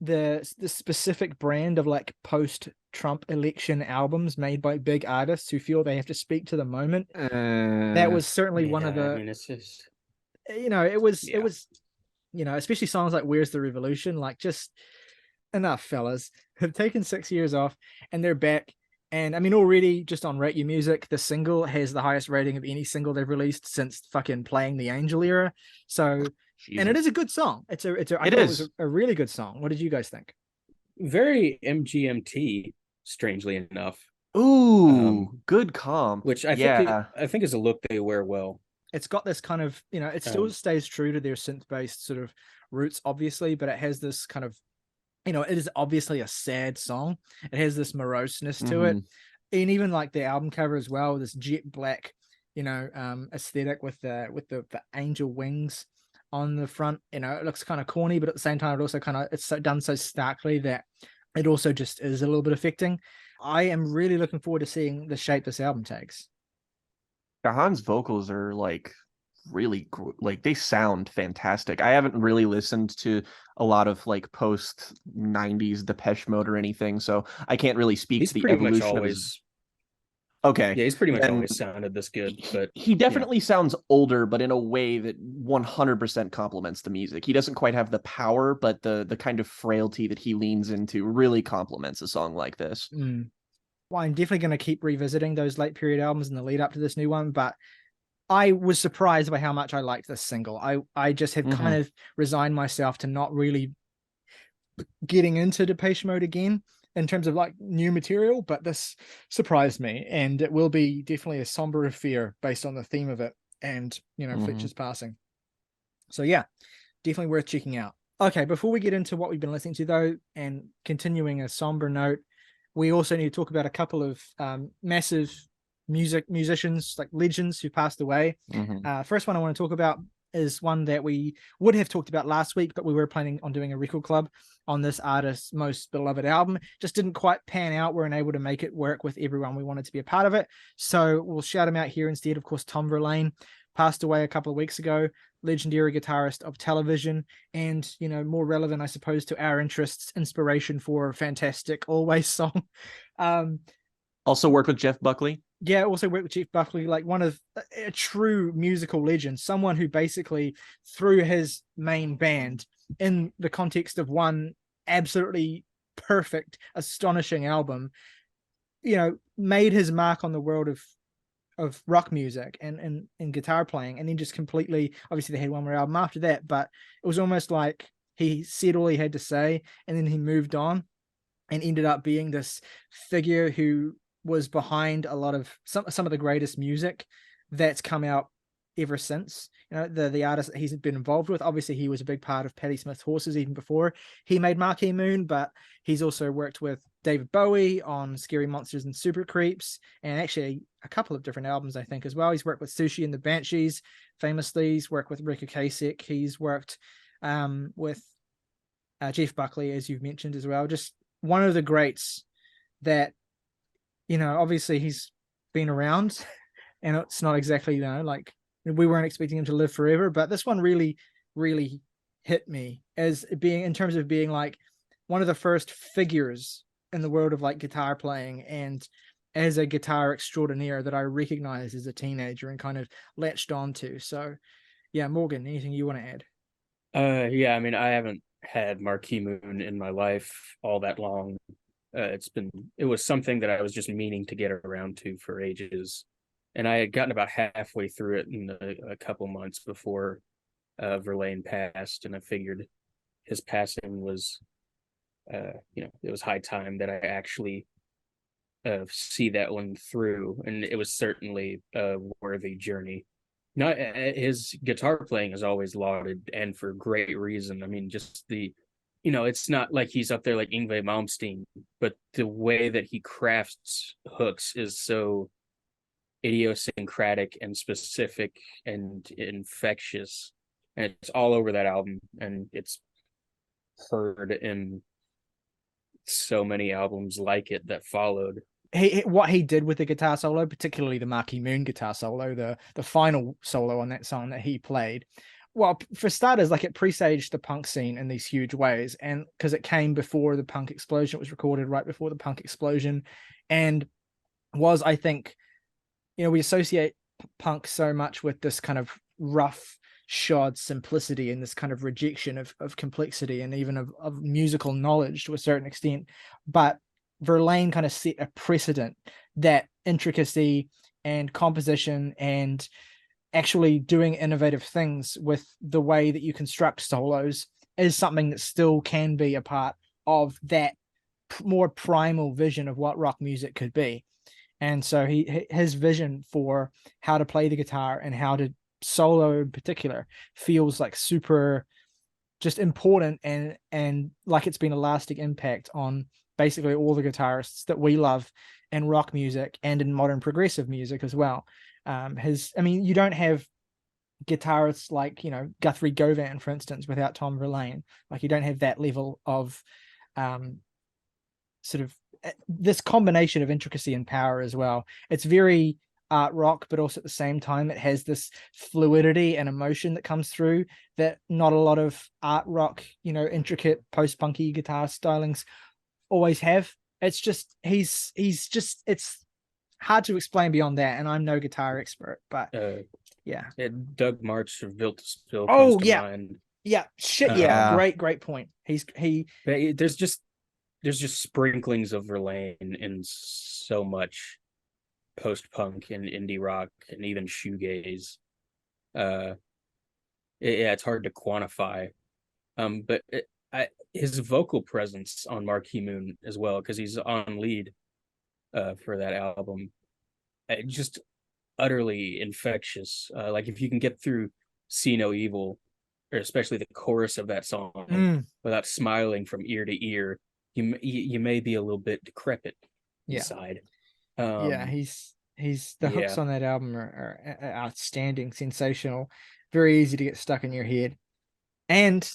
the specific brand of like post-Trump election albums made by big artists who feel they have to speak to the moment, that was certainly one of the. I mean, it's just, it was, especially songs like "Where's the Revolution," like just enough, fellas. Have taken 6 years off and they're back. And I mean, already just on Rate Your Music, the single has the highest rating of any single they've released since fucking Playing the Angel era. So, Jesus. And it is a good song. I thought it was a really good song. What did you guys think? Very MGMT, strangely enough. Ooh, good comp. Which I think is a look they wear well. It's got this kind of, it still stays true to their synth-based sort of roots, obviously, but it has this kind of, it is obviously a sad song. It has this moroseness to it. And even like the album cover as well, this jet black, aesthetic with the angel wings on the front. It looks kind of corny, but at the same time, it also it's done so starkly that it also just is a little bit affecting. I am really looking forward to seeing the shape this album takes. Gahan's vocals are like really like they sound fantastic. I haven't really listened to a lot of like post 90s Depeche Mode or anything, so I can't really speak to the evolution of his. Okay. Yeah, he's pretty much always sounded this good, but he definitely sounds older, but in a way that 100% complements the music. He doesn't quite have the power, but the kind of frailty that he leans into really complements a song like this. Well, I'm definitely going to keep revisiting those late period albums in the lead up to this new one, but I was surprised by how much I liked this single. I just have kind of resigned myself to not really getting into Depeche Mode again in terms of like new material, but this surprised me, and it will be definitely a somber affair based on the theme of it and, you know, Fletcher's passing. So yeah, definitely worth checking out. Okay, before we get into what we've been listening to though, and continuing a somber note, we also need to talk about a couple of massive musicians, like legends who passed away. First one I want to talk about is one that we would have talked about last week, but we were planning on doing a record club on this artist's most beloved album. Just didn't quite pan out. We weren't able to make it work with everyone we wanted to be a part of it. So we'll shout him out here instead. Of course, Tom Verlaine passed away a couple of weeks ago, legendary guitarist of television, and, you know, more relevant, I suppose, to our interests, inspiration for a fantastic Always song. Also worked with Jeff Buckley. Yeah, also worked with Jeff Buckley, like one of a true musical legend, someone who basically, through his main band, in the context of one absolutely perfect, astonishing album, you know, made his mark on the world of rock music and guitar playing, and then just completely, obviously they had one more album after that, but it was almost like he said all he had to say, and then he moved on and ended up being this figure who was behind a lot of some of the greatest music that's come out ever since. You know, the artists that he's been involved with, obviously he was a big part of Patti Smith's Horses even before he made Marquee Moon, but he's also worked with David Bowie on Scary Monsters and Super Creeps, and actually a couple of different albums, I think, as well. He's worked with Sushi and the Banshees, famously. He's worked with Rick Ocasek. He's worked with Jeff Buckley, as you've mentioned as well. Just one of the greats that, you know, obviously he's been around, and it's not exactly, you know, like we weren't expecting him to live forever, but this one really, really hit me as being, in terms of being like one of the first figures in the world of like guitar playing, and as a guitar extraordinaire that I recognized as a teenager and kind of latched onto. So yeah, Morgan, anything you want to add? Yeah, I mean, I haven't had Marquee Moon in my life all that long. It was something that I was just meaning to get around to for ages, and I had gotten about halfway through it in a couple months before Verlaine passed, and I figured his passing was, it was high time that I actually see that one through, and it was certainly a worthy journey. Not his guitar playing is always lauded, and for great reason. I mean, just it's not like he's up there like Yngwie Malmsteen, but the way that he crafts hooks is so idiosyncratic and specific and infectious, and it's all over that album, and it's heard in so many albums like it that followed. What he did with the guitar solo, particularly the Marquee Moon guitar solo, the final solo on that song that he played, well, for starters, like it presaged the punk scene in these huge ways, and because it came before the punk explosion, it was recorded right before the punk explosion, and was, I think, you know, we associate punk so much with this kind of rough shod simplicity and this kind of rejection of complexity and even of musical knowledge to a certain extent, but Verlaine kind of set a precedent that intricacy and composition and actually doing innovative things with the way that you construct solos is something that still can be a part of that more primal vision of what rock music could be. And so his vision for how to play the guitar and how to solo in particular feels like super just important, and like it's been a lasting impact on basically all the guitarists that we love in rock music and in modern progressive music as well. You don't have guitarists like, you know, Guthrie Govan, for instance, without Tom Verlaine. Like, you don't have that level of sort of this combination of intricacy and power as well. It's very art rock, but also at the same time it has this fluidity and emotion that comes through that not a lot of art rock, you know, intricate post-punky guitar stylings always have. It's just he's just, it's hard to explain beyond that, and I'm no guitar expert, but yeah, Doug Martsch of Built to Spill oh comes to yeah mind. Great point. There's just sprinklings of Verlaine in so much post-punk and indie rock and even shoegaze. Yeah, it's hard to quantify. But his vocal presence on Marquee Moon as well, because he's on lead for that album, just utterly infectious. Like if you can get through See No Evil, or especially the chorus of that song, without smiling from ear to ear, you may be a little bit decrepit inside. Yeah, he's the hooks Yeah. on that album are outstanding, sensational, very easy to get stuck in your head. And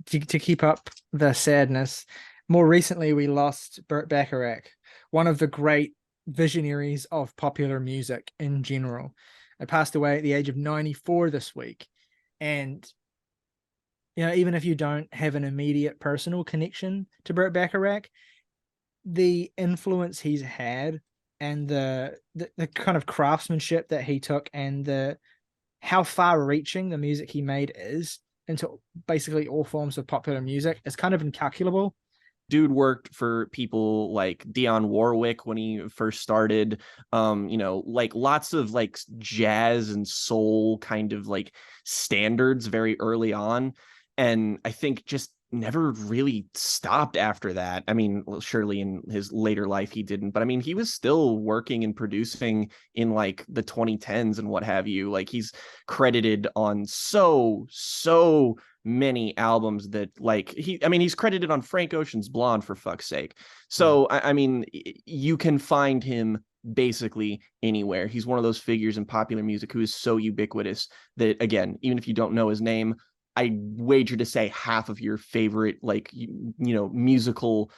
to keep up the sadness, more recently we lost Burt Bacharach, one of the great visionaries of popular music in general. I passed away at the age of 94 this week. And you know, even if you don't have an immediate personal connection to Burt Bacharach, the influence he's had and the kind of craftsmanship that he took and the how far reaching the music he made is into basically all forms of popular music is kind of incalculable. Dude worked for people like Dionne Warwick when he first started, you know, like lots of like jazz and soul kind of like standards very early on. And I think just never really stopped after that. I mean, well, surely in his later life he didn't, but I mean, he was still working and producing in like the 2010s and what have you. Like he's credited on so many albums that like he's credited on Frank Ocean's Blonde, for fuck's sake. So I mean, you can find him basically anywhere. He's one of those figures in popular music who is so ubiquitous that, again, even if you don't know his name, I wager to say half of your favorite, like, you know, musical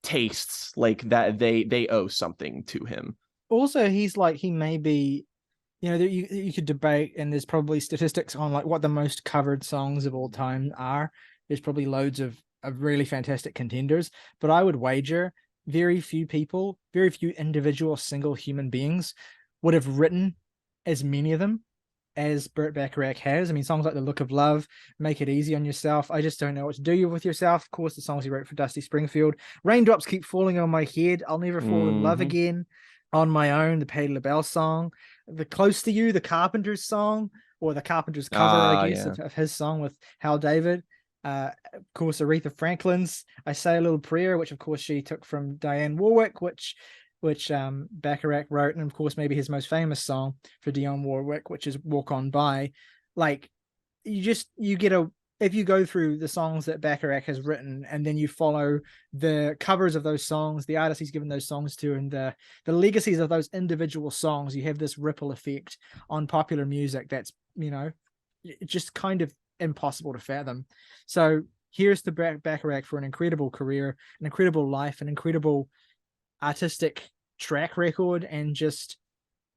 tastes like that, they owe something to him. Also, he's like, he may be, you know, you could debate, and there's probably statistics on like what the most covered songs of all time are. There's probably loads of really fantastic contenders, but I would wager very few people, very few individual single human beings would have written as many of them as Burt Bacharach has. I mean, songs like The Look of Love, Make It Easy on Yourself, I Just Don't Know What to Do with Yourself, of course, the songs he wrote for Dusty Springfield, Raindrops Keep Falling on My Head, I'll Never Fall in Love Again, On My Own, the Patti LaBelle song, The Close to You, the Carpenters song, or the Carpenters cover, I guess, of his song with Hal David. Of course, Aretha Franklin's I Say a Little Prayer, which of course she took from Dionne Warwick, which Bacharach wrote, and of course maybe his most famous song for Dionne Warwick, which is Walk On By. Like, you get if you go through the songs that Bacharach has written and then you follow the covers of those songs, the artists he's given those songs to, and the legacies of those individual songs, you have this ripple effect on popular music that's, you know, just kind of impossible to fathom. So here's the Bacharach for an incredible career, an incredible life, an incredible artistic track record, and just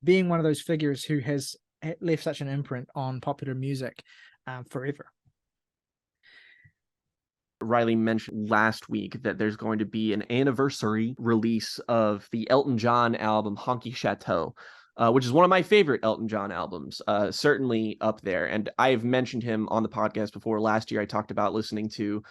being one of those figures who has left such an imprint on popular music forever. Riley mentioned last week that there's going to be an anniversary release of the Elton John album Honky Chateau, which is one of my favorite Elton John albums, certainly up there. And I've mentioned him on the podcast before. Last year I talked about listening to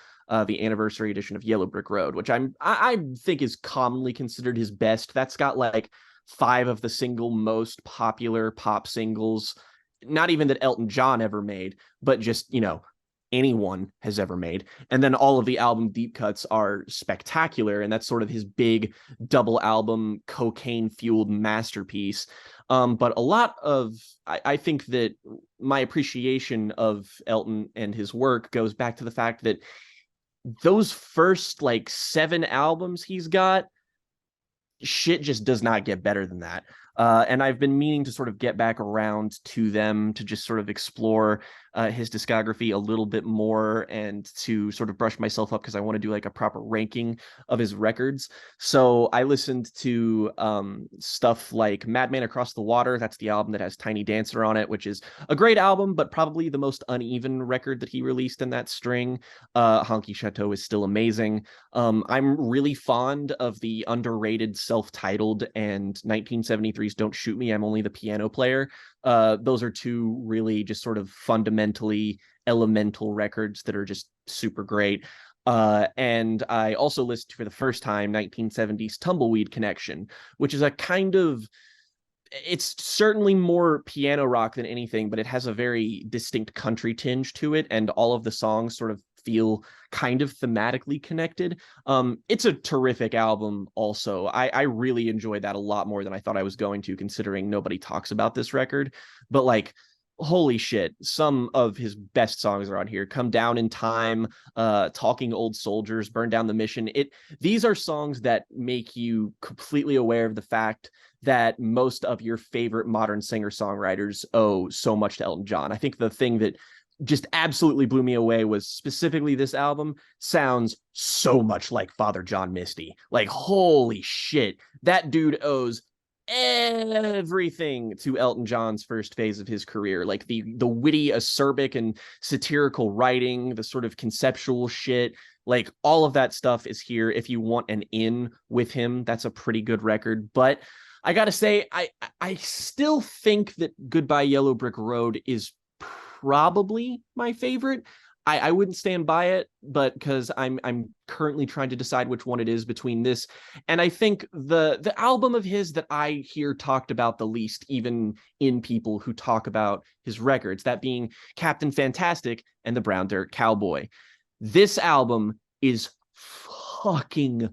the anniversary edition of Yellow Brick Road, which I think is commonly considered his best. That's got like 5 of the single most popular pop singles, not even that Elton John ever made, but just, you know, anyone has ever made. And then all of the album deep cuts are spectacular, and that's sort of his big double album cocaine fueled masterpiece. But a lot of I think that my appreciation of Elton and his work goes back to the fact that those first like 7 albums he's got, shit just does not get better than that. And I've been meaning to sort of get back around to them, to just sort of explore his discography a little bit more, and to sort of brush myself up because I want to do like a proper ranking of his records. So I listened to stuff like Madman Across the Water. That's the album that has Tiny Dancer on it, which is a great album, but probably the most uneven record that he released in that string. Honky Chateau is still amazing. I'm really fond of the underrated self-titled and 1973's Don't Shoot Me, I'm Only the Piano Player. Those are 2 really just sort of fundamentally elemental records that are just super great. And I also listened to, for the first time, 1970's Tumbleweed Connection, which is a kind of it's certainly more piano rock than anything, but it has a very distinct country tinge to it, and all of the songs sort of feel kind of thematically connected. It's a terrific album also. I really enjoyed that a lot more than I thought I was going to, considering nobody talks about this record. But like, holy shit, some of his best songs are on here. Come Down in Time, Talking Old Soldiers, Burn Down the Mission. These are songs that make you completely aware of the fact that most of your favorite modern singer-songwriters owe so much to Elton John. I think the thing that just absolutely blew me away was specifically this album sounds so much like Father John Misty. Like, holy shit, that dude owes everything to Elton John's first phase of his career. Like the witty, acerbic, and satirical writing, the sort of conceptual shit, like all of that stuff is here. If you want an in with him, that's a pretty good record. But I gotta say, I still think that Goodbye Yellow Brick Road is probably my favorite. I wouldn't stand by it, but because I'm currently trying to decide which one it is between this and I think the album of his that I hear talked about the least, even in people who talk about his records, that being Captain Fantastic and the Brown Dirt Cowboy. This album is fucking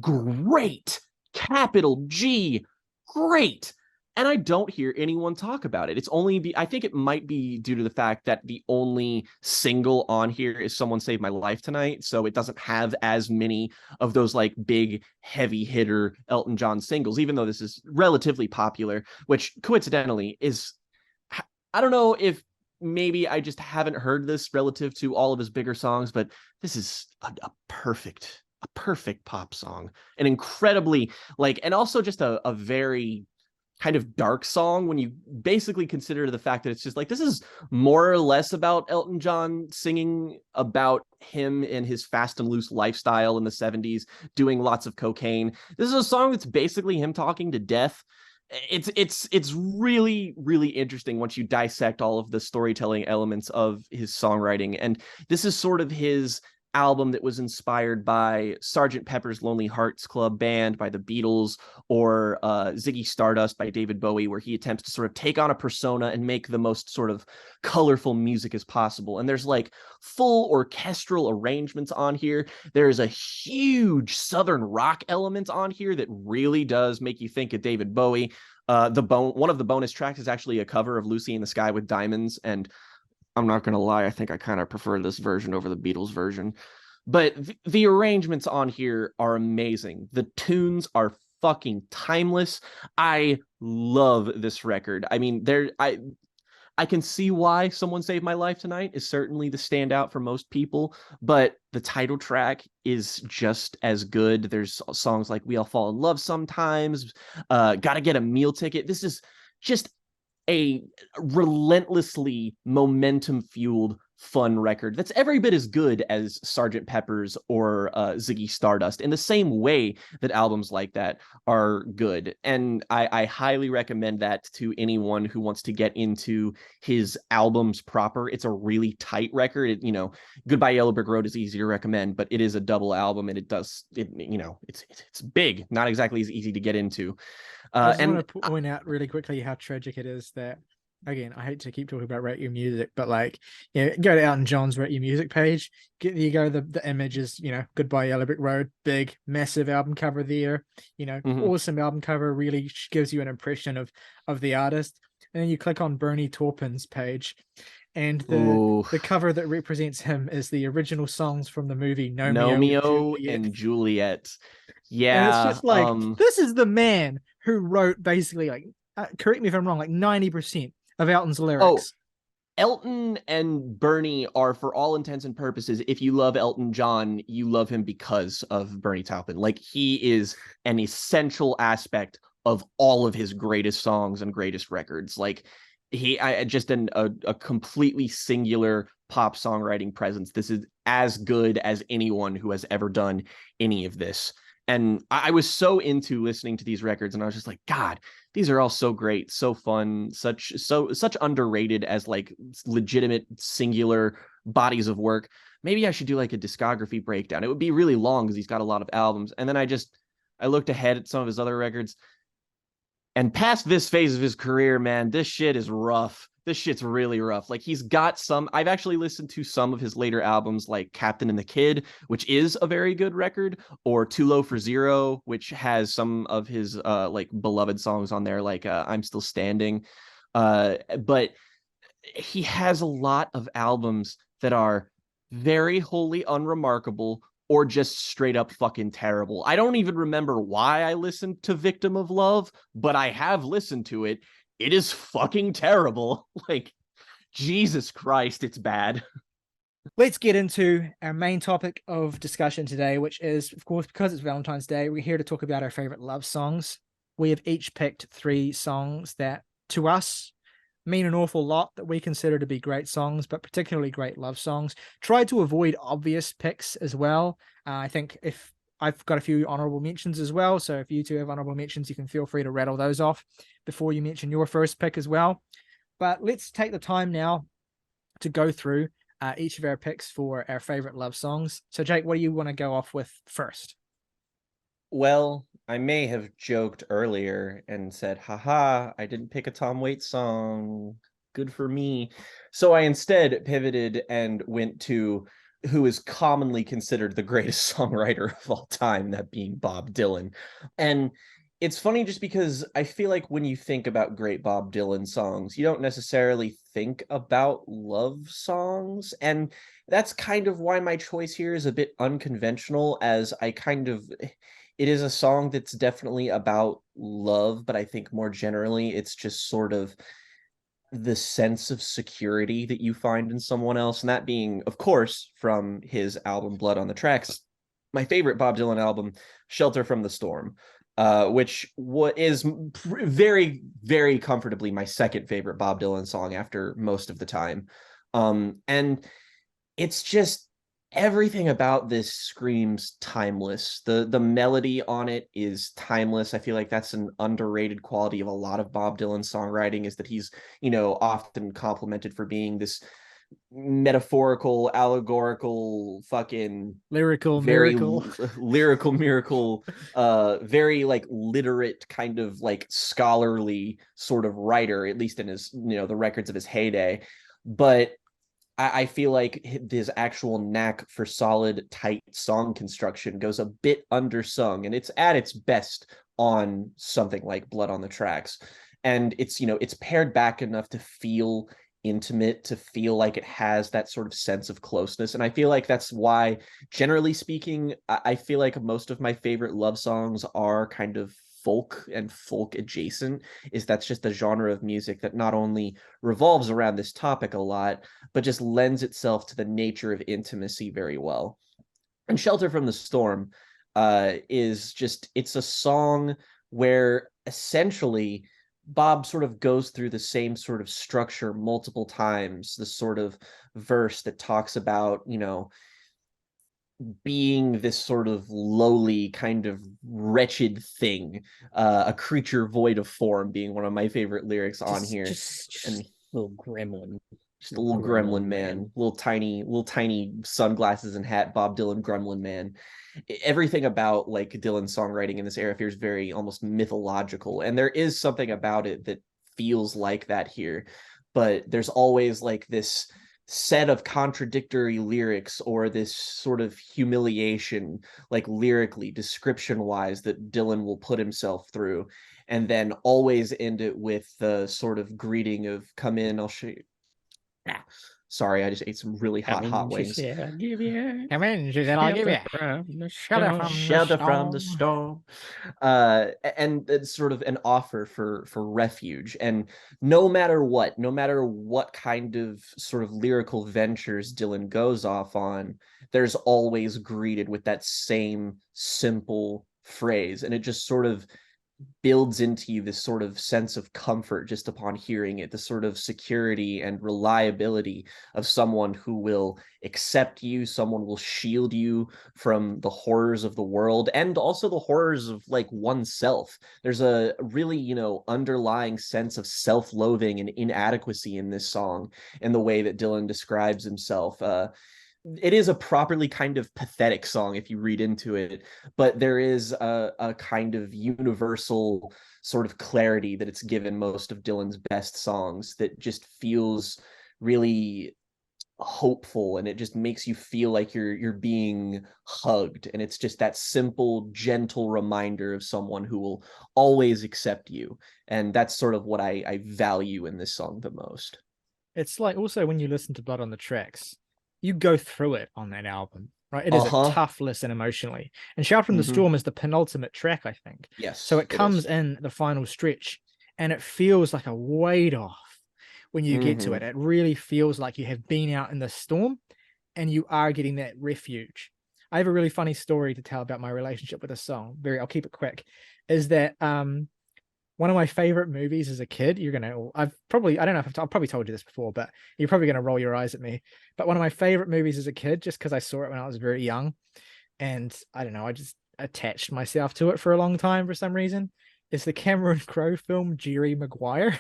great. Capital G, great. And I don't hear anyone talk about it. I think it might be due to the fact that the only single on here is Someone Saved My Life Tonight. So it doesn't have as many of those like big heavy hitter Elton John singles, even though this is relatively popular, which coincidentally is, I don't know if maybe I just haven't heard this relative to all of his bigger songs, but this is a perfect pop song, an incredibly and also just a very kind of dark song when you basically consider the fact that it's just like, this is more or less about Elton John singing about him and his fast and loose lifestyle in the 70s, doing lots of cocaine. This is a song that's basically him talking to death. It's really, really interesting once you dissect all of the storytelling elements of his songwriting. And this is sort of his album that was inspired by Sgt. Pepper's Lonely Hearts Club Band by the Beatles, or Ziggy Stardust by David Bowie, where he attempts to sort of take on a persona and make the most sort of colorful music as possible. And there's like full orchestral arrangements on here. There's a huge Southern rock element on here that really does make you think of David Bowie. One of the bonus tracks is actually a cover of Lucy in the Sky with Diamonds, and I'm not going to lie, I think I kind of prefer this version over the Beatles version. But the arrangements on here are amazing. The tunes are fucking timeless. I love this record. I mean, I can see why Someone Saved My Life Tonight is certainly the standout for most people, but the title track is just as good. There's songs like We All Fall in Love Sometimes, Gotta Get a Meal Ticket. This is just a relentlessly momentum-fueled, fun record that's every bit as good as Sgt. Pepper's or Ziggy Stardust, in the same way that albums like that are good. And I highly recommend that to anyone who wants to get into his albums proper. It's a really tight record. Goodbye Yellow Brick Road is easy to recommend, but it is a double album, and it's big, not exactly as easy to get into. I just want to point out really quickly how tragic it is that, again, I hate to keep talking about Rate Your Music, but go to Elton John's Rate Your Music page. The images, Goodbye Yellow Brick Road, big, massive album cover there, awesome album cover, really gives you an impression of the artist. And then you click on Bernie Taupin's page, and the cover that represents him is the original songs from the movie Romeo and Juliet. Yeah. And it's just like, this is the man who wrote basically, correct me if I'm wrong, 90% of Elton's lyrics. Elton and Bernie are, for all intents and purposes, if you love Elton John, you love him because of Bernie Taupin. He is an essential aspect of all of his greatest songs and greatest records. A completely singular pop songwriting presence. This is as good as anyone who has ever done any of this. And I was so into listening to these records, and I was just like, God, these are all so great, so fun, such underrated as legitimate singular bodies of work. Maybe I should do a discography breakdown. It would be really long because he's got a lot of albums. And then I looked ahead at some of his other records. And past this phase of his career, man, this shit is rough. This shit's really rough. Like, he's got some. I've actually listened to some of his later albums, like Captain and the Kid, which is a very good record, or Too Low for Zero, which has some of his like beloved songs on there, like I'm Still Standing. But he has a lot of albums that are very wholly unremarkable or just straight up fucking terrible. I don't even remember why I listened to Victim of Love, but I have listened to it. It is fucking terrible. Like, Jesus Christ, it's bad. Let's get into our main topic of discussion today, which is, of course, because it's Valentine's Day, we're here to talk about our favorite love songs. We have each picked 3 songs that, to us, mean an awful lot, that we consider to be great songs, but particularly great love songs. Try to avoid obvious picks as well. I think if I've got a few honorable mentions as well, so if you two have honorable mentions, you can feel free to rattle those off before you mention your first pick as well. But let's take the time now to go through each of our picks for our favorite love songs. So Jake, what do you want to go off with first? Well, I may have joked earlier and said, haha, I didn't pick a Tom Waits song. Good for me. So I instead pivoted and went to who is commonly considered the greatest songwriter of all time, that being Bob Dylan. And it's funny just because I feel like when you think about great Bob Dylan songs, you don't necessarily think about love songs. And that's kind of why my choice here is a bit unconventional, as it is a song that's definitely about love, but I think more generally, it's just sort of the sense of security that you find in someone else. And that being, of course, from his album Blood on the Tracks, my favorite Bob Dylan album, Shelter from the Storm, which is very, very comfortably my second favorite Bob Dylan song after Most of the Time. And it's just, everything about this screams timeless. The melody on it is timeless. I feel like that's an underrated quality of a lot of Bob Dylan songwriting, is that he's, often complimented for being this metaphorical, allegorical, fucking Lyrical very miracle. lyrical miracle, very like literate, kind of like scholarly sort of writer, at least in his, the records of his heyday. But I feel like his actual knack for solid, tight song construction goes a bit undersung, and it's at its best on something like Blood on the Tracks. And it's pared back enough to feel intimate, to feel like it has that sort of sense of closeness. And I feel like that's why, generally speaking, I feel like most of my favorite love songs are kind of folk and folk adjacent. That's just a genre of music that not only revolves around this topic a lot, but just lends itself to the nature of intimacy very well. And Shelter from the Storm it's a song where essentially Bob sort of goes through the same sort of structure multiple times, the sort of verse that talks about, being this sort of lowly, kind of wretched thing, a creature void of form, being one of my favorite lyrics on here. Just and little gremlin. just a little gremlin man, little tiny sunglasses and hat, Bob Dylan gremlin man. Everything about like Dylan's songwriting in this era feels very almost mythological, and there is something about it that feels like that here. But there's always like this set of contradictory lyrics, or this sort of humiliation, like lyrically, description wise, that Dylan will put himself through, and then always end it with the sort of greeting of "Come in, I'll show you." Sorry, I just ate some really hot wings. I'll give you. Come in, she said, I'll give you Shelter from the storm. And it's sort of an offer for refuge. And no matter what kind of sort of lyrical ventures Dylan goes off on, there's always greeted with that same simple phrase. And it just sort of builds into you this sort of sense of comfort just upon hearing it, the sort of security and reliability of someone who will accept you, someone will shield you from the horrors of the world, and also the horrors of like oneself. There's a really, underlying sense of self-loathing and inadequacy in this song, and the way that Dylan describes himself. it is a properly kind of pathetic song if you read into it, but there is a kind of universal sort of clarity that it's given most of Dylan's best songs that just feels really hopeful, and it just makes you feel like you're being hugged, and it's just that simple, gentle reminder of someone who will always accept you. And that's sort of what I value in this song the most. It's like also when you listen to Blood on the Tracks, you go through it on that album, right? It is a tough listen emotionally. And Shout from the Storm is the penultimate track, I think. Yes. So it comes in the final stretch, and it feels like a weight off when you get to it. It really feels like you have been out in the storm and you are getting that refuge. I have a really funny story to tell about my relationship with a song. I'll keep it quick. Is that one of my favorite movies as a kid? I've probably told you this before, but you're probably gonna roll your eyes at me. But one of my favorite movies as a kid, just because I saw it when I was very young, and I don't know, I just attached myself to it for a long time for some reason, is the Cameron Crowe film Jerry Maguire.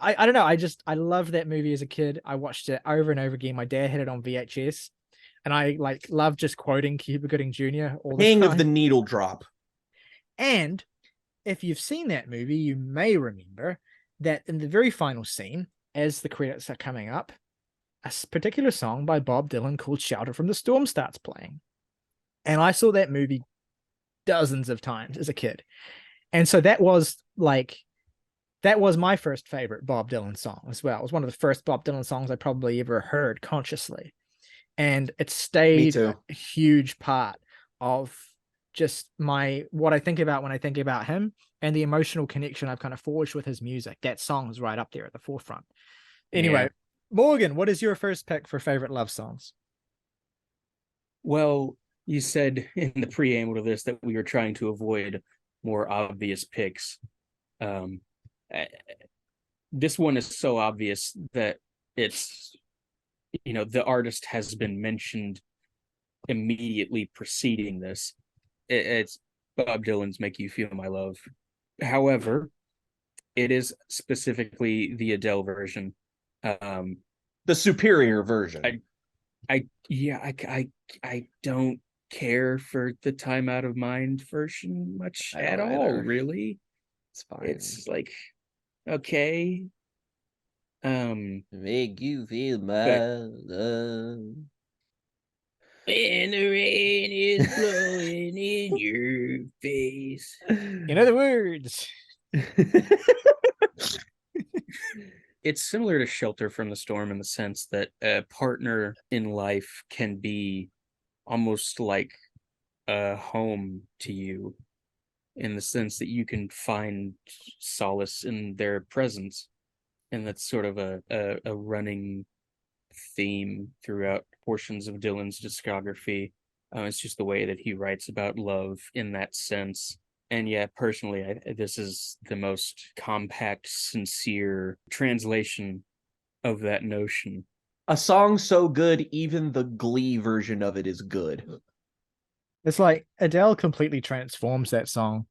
I don't know. I loved that movie as a kid. I watched it over and over again. My dad had it on VHS, and I loved just quoting Cuba Gooding Jr. all the King time. of the Needle Drop. And if you've seen that movie, you may remember that in the very final scene, as the credits are coming up, a particular song by Bob Dylan called "Shelter from the Storm" starts playing. And I saw that movie dozens of times as a kid, and so that was my first favorite Bob Dylan song as well. It was one of the first Bob Dylan songs I probably ever heard consciously. And it stayed a huge part of just what I think about when I think about him, and the emotional connection I've kind of forged with his music. That song is right up there at the forefront. Anyway, Morgan, what is your first pick for favorite love songs? Well, you said in the preamble to this that we were trying to avoid more obvious picks. This one is so obvious that it's, the artist has been mentioned immediately preceding this. It's Bob Dylan's "Make You Feel My Love." However, it is specifically the Adele version, the superior version. I don't care for the "Time Out of Mind" version much at all. Really, it's fine. It's like, okay, make you feel my love. When the rain is blowing in your face. In other words, it's similar to "Shelter from the Storm" in the sense that a partner in life can be almost like a home to you, in the sense that you can find solace in their presence. And that's sort of a running theme throughout portions of Dylan's discography. It's just the way that he writes about love in that sense. And yeah, personally, this is the most compact, sincere translation of that notion. A song so good, even the Glee version of it is good. It's like Adele completely transforms that song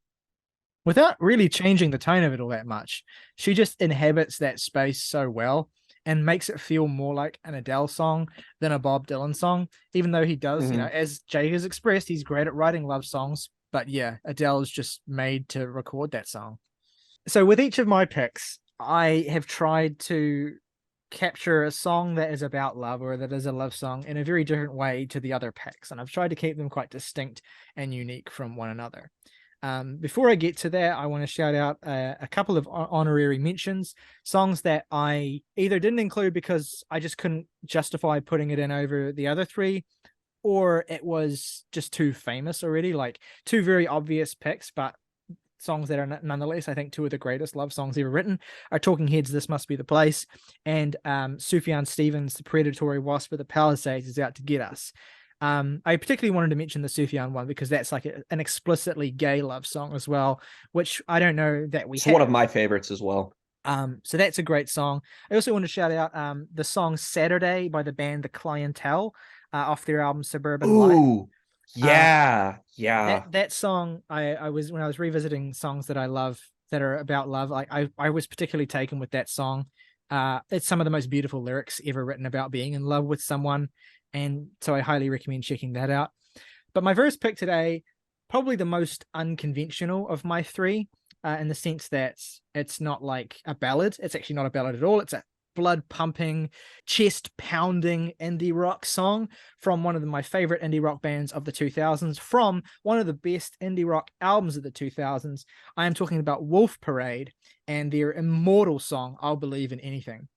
without really changing the tone of it all that much. She just inhabits that space so well and makes it feel more like an Adele song than a Bob Dylan song, even though he does, as Jay has expressed, he's great at writing love songs. But yeah, Adele is just made to record that song. So with each of my picks, I have tried to capture a song that is about love, or that is a love song, in a very different way to the other picks. And I've tried to keep them quite distinct and unique from one another. Before I get to that, I want to shout out a couple of honorary mentions, songs that I either didn't include because I just couldn't justify putting it in over the other three, or it was just too famous already, like two very obvious picks, but songs that are nonetheless, I think, two of the greatest love songs ever written are Talking Heads' "This Must Be the Place" and Sufjan Stevens' "The Predatory Wasp of the Palisades Is Out to Get Us." I particularly wanted to mention the Sufjan one because that's like an explicitly gay love song as well, which I don't know that we have. It's one of my favorites as well. So that's a great song. I also want to shout out the song "Saturday" by the band The Clientele off their album Suburban Life. Ooh, yeah. That song, I was, when I was revisiting songs that I love that are about love, I was particularly taken with that song. It's some of the most beautiful lyrics ever written about being in love with someone. And so I highly recommend checking that out. But my first pick today, probably the most unconventional of my three, in the sense that it's not like a ballad. It's actually not a ballad at all. It's a blood pumping, chest pounding indie rock song from one of my favorite indie rock bands of the 2000s, from one of the best indie rock albums of the 2000s. I am talking about Wolf Parade and their immortal song, I'll Believe in Anything.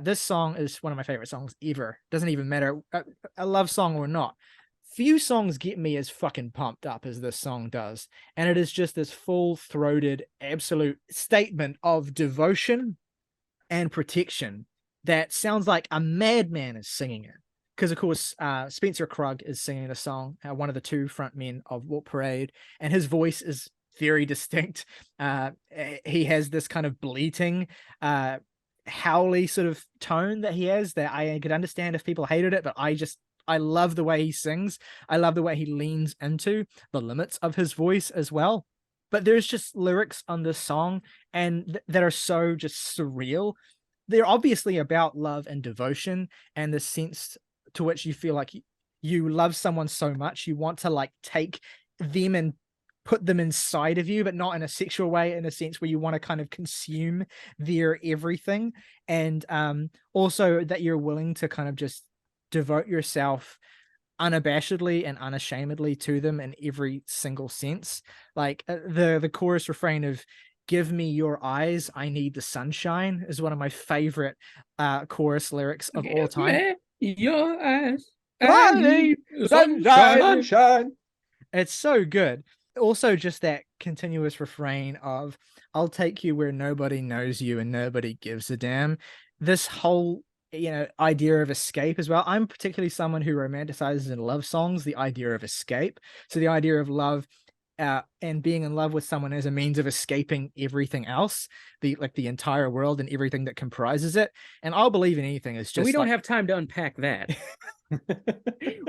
This song is one of my favorite songs ever. Doesn't even matter a love song or not. Few songs get me as fucking pumped up as this song does. And it is just this full-throated, absolute statement of devotion and protection that sounds like a madman is singing it. Because, of course, Spencer Krug is singing the song, one of the two front men of Wolf Parade, and his voice is very distinct. He has this kind of bleating, howly sort of tone that he has that I could understand if people hated it, but I love the way he sings. I love the way he leans into the limits of his voice as well. But there's just lyrics on this song and that are so just surreal. They're obviously about love and devotion and the sense to which you feel like you love someone so much, you want to like take them and put them inside of you, but not in a sexual way, in a sense where you want to kind of consume their everything. And also that you're willing to kind of just devote yourself unabashedly and unashamedly to them in every single sense. Like the chorus refrain of "Give me your eyes, I need the sunshine" is one of my favorite chorus lyrics of all time. Your eyes, I need Sunshine. It's so good. Also, just that continuous refrain of "I'll take you where nobody knows you and nobody gives a damn." This whole idea of escape as well. I'm particularly someone who romanticizes in love songs the idea of escape. So the idea of love and being in love with someone as a means of escaping everything else, the entire world and everything that comprises it. And I'll Believe in Anything is just we don't have time to unpack that.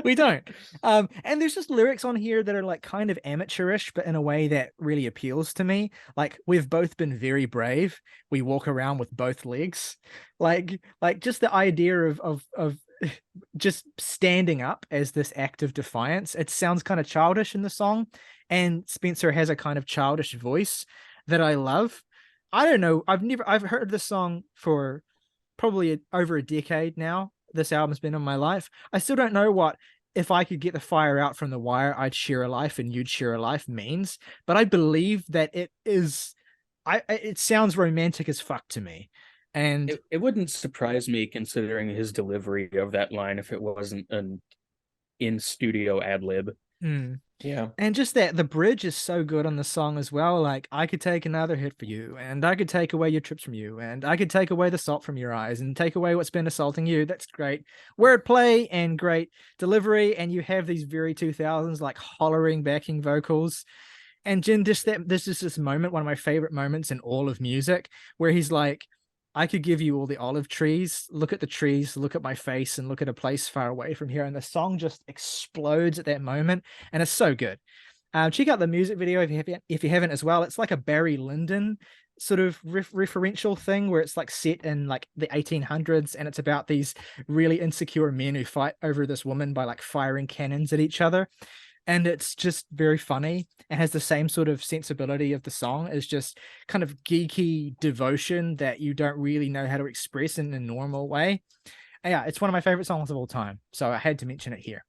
We don't. And there's just lyrics on here that are like kind of amateurish, but in a way that really appeals to me. Like, we've both been very brave. We walk around with both legs. Like just the idea of just standing up as this act of defiance. It sounds kind of childish in the song, and Spencer has a kind of childish voice that I love. I don't know. I've heard this song for probably over a decade now. This album's been in my life. I still don't know what "if I could get the fire out from the wire, I'd share a life and you'd share a life" means, but I believe that it is. It sounds romantic as fuck to me, and it wouldn't surprise me considering his delivery of that line if it wasn't an in-studio ad-lib. Yeah. And just that the bridge is so good on the song as well. Like, "I could take another hit for you, and I could take away your trips from you, and I could take away the salt from your eyes and take away what's been assaulting you." That's great wordplay and great delivery. And you have these very 2000s like hollering backing vocals. And Jin, this is this moment, one of my favorite moments in all of music, where he's like, "I could give you all the olive trees. Look at the trees, look at my face, and look at a place far away from here." And the song just explodes at that moment, and it's so good. Check out the music video if you haven't as well. It's like a Barry Lyndon sort of referential thing where it's like set in like the 1800s, and it's about these really insecure men who fight over this woman by like firing cannons at each other. And it's just very funny and has the same sort of sensibility of the song as just kind of geeky devotion that you don't really know how to express in a normal way. And yeah, it's one of my favorite songs of all time, so I had to mention it here.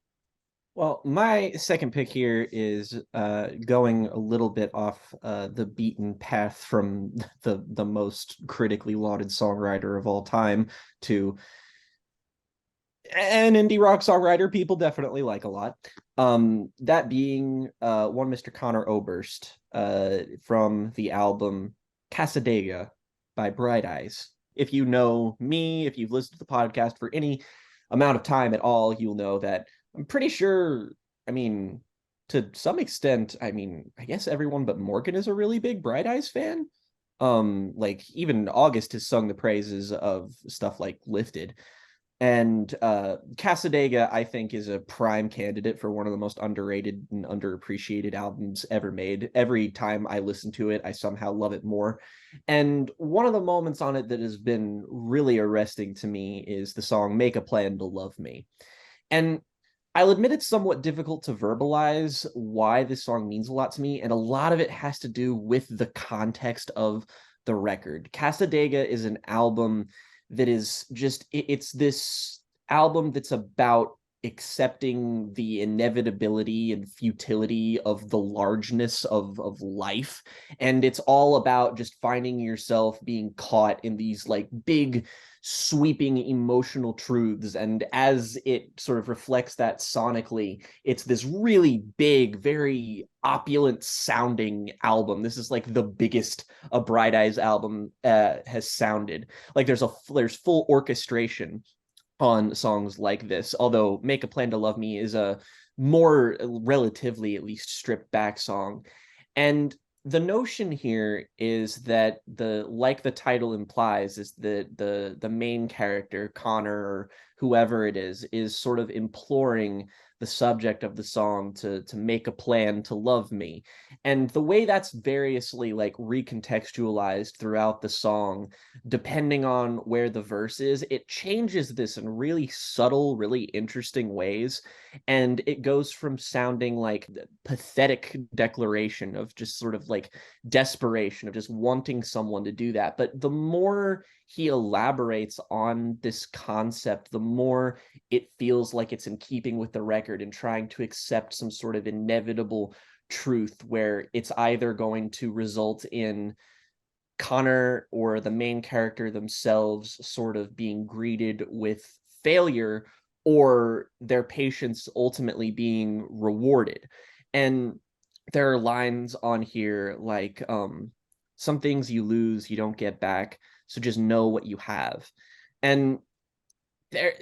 Well, my second pick here is going a little bit off the beaten path from the most critically lauded songwriter of all time to an indie rock songwriter people definitely like a lot. That being one Mr. Conor Oberst from the album Casadega by Bright Eyes. If you know me, if you've listened to the podcast for any amount of time at all, you'll know that I'm pretty sure, I mean, to some extent, I mean, I guess everyone but Morgan is a really big Bright Eyes fan. Like even August has sung the praises of stuff like Lifted. And Casadega, I think, is a prime candidate for one of the most underrated and underappreciated albums ever made. Every time I listen to it, I somehow love it more. And one of the moments on it that has been really arresting to me is the song "Make a Plan to Love Me." And I'll admit it's somewhat difficult to verbalize why this song means a lot to me, and a lot of it has to do with the context of the record. Casadega is an album that is just, it's this album that's about accepting the inevitability and futility of the largeness of life. And it's all about just finding yourself being caught in these like big sweeping emotional truths. And as it sort of reflects that sonically, it's this really big, very opulent sounding album. This is like the biggest a Bright Eyes album has sounded. Like there's full orchestration on songs like this, although Make a Plan to Love Me is a more relatively at least stripped back song. And the notion here is that like the title implies, is that the main character, Connor, or whoever it is sort of imploring the subject of the song to make a plan to love me. And the way that's variously like recontextualized throughout the song, depending on where the verse is, it changes this in really subtle, really interesting ways. And it goes from sounding like pathetic declaration of just sort of like desperation of just wanting someone to do that, but the more he elaborates on this concept, the more it feels like it's in keeping with the record and trying to accept some sort of inevitable truth where it's either going to result in Connor or the main character themselves sort of being greeted with failure, or their patience ultimately being rewarded. And there are lines on here like, some things you lose, you don't get back, so just know what you have. And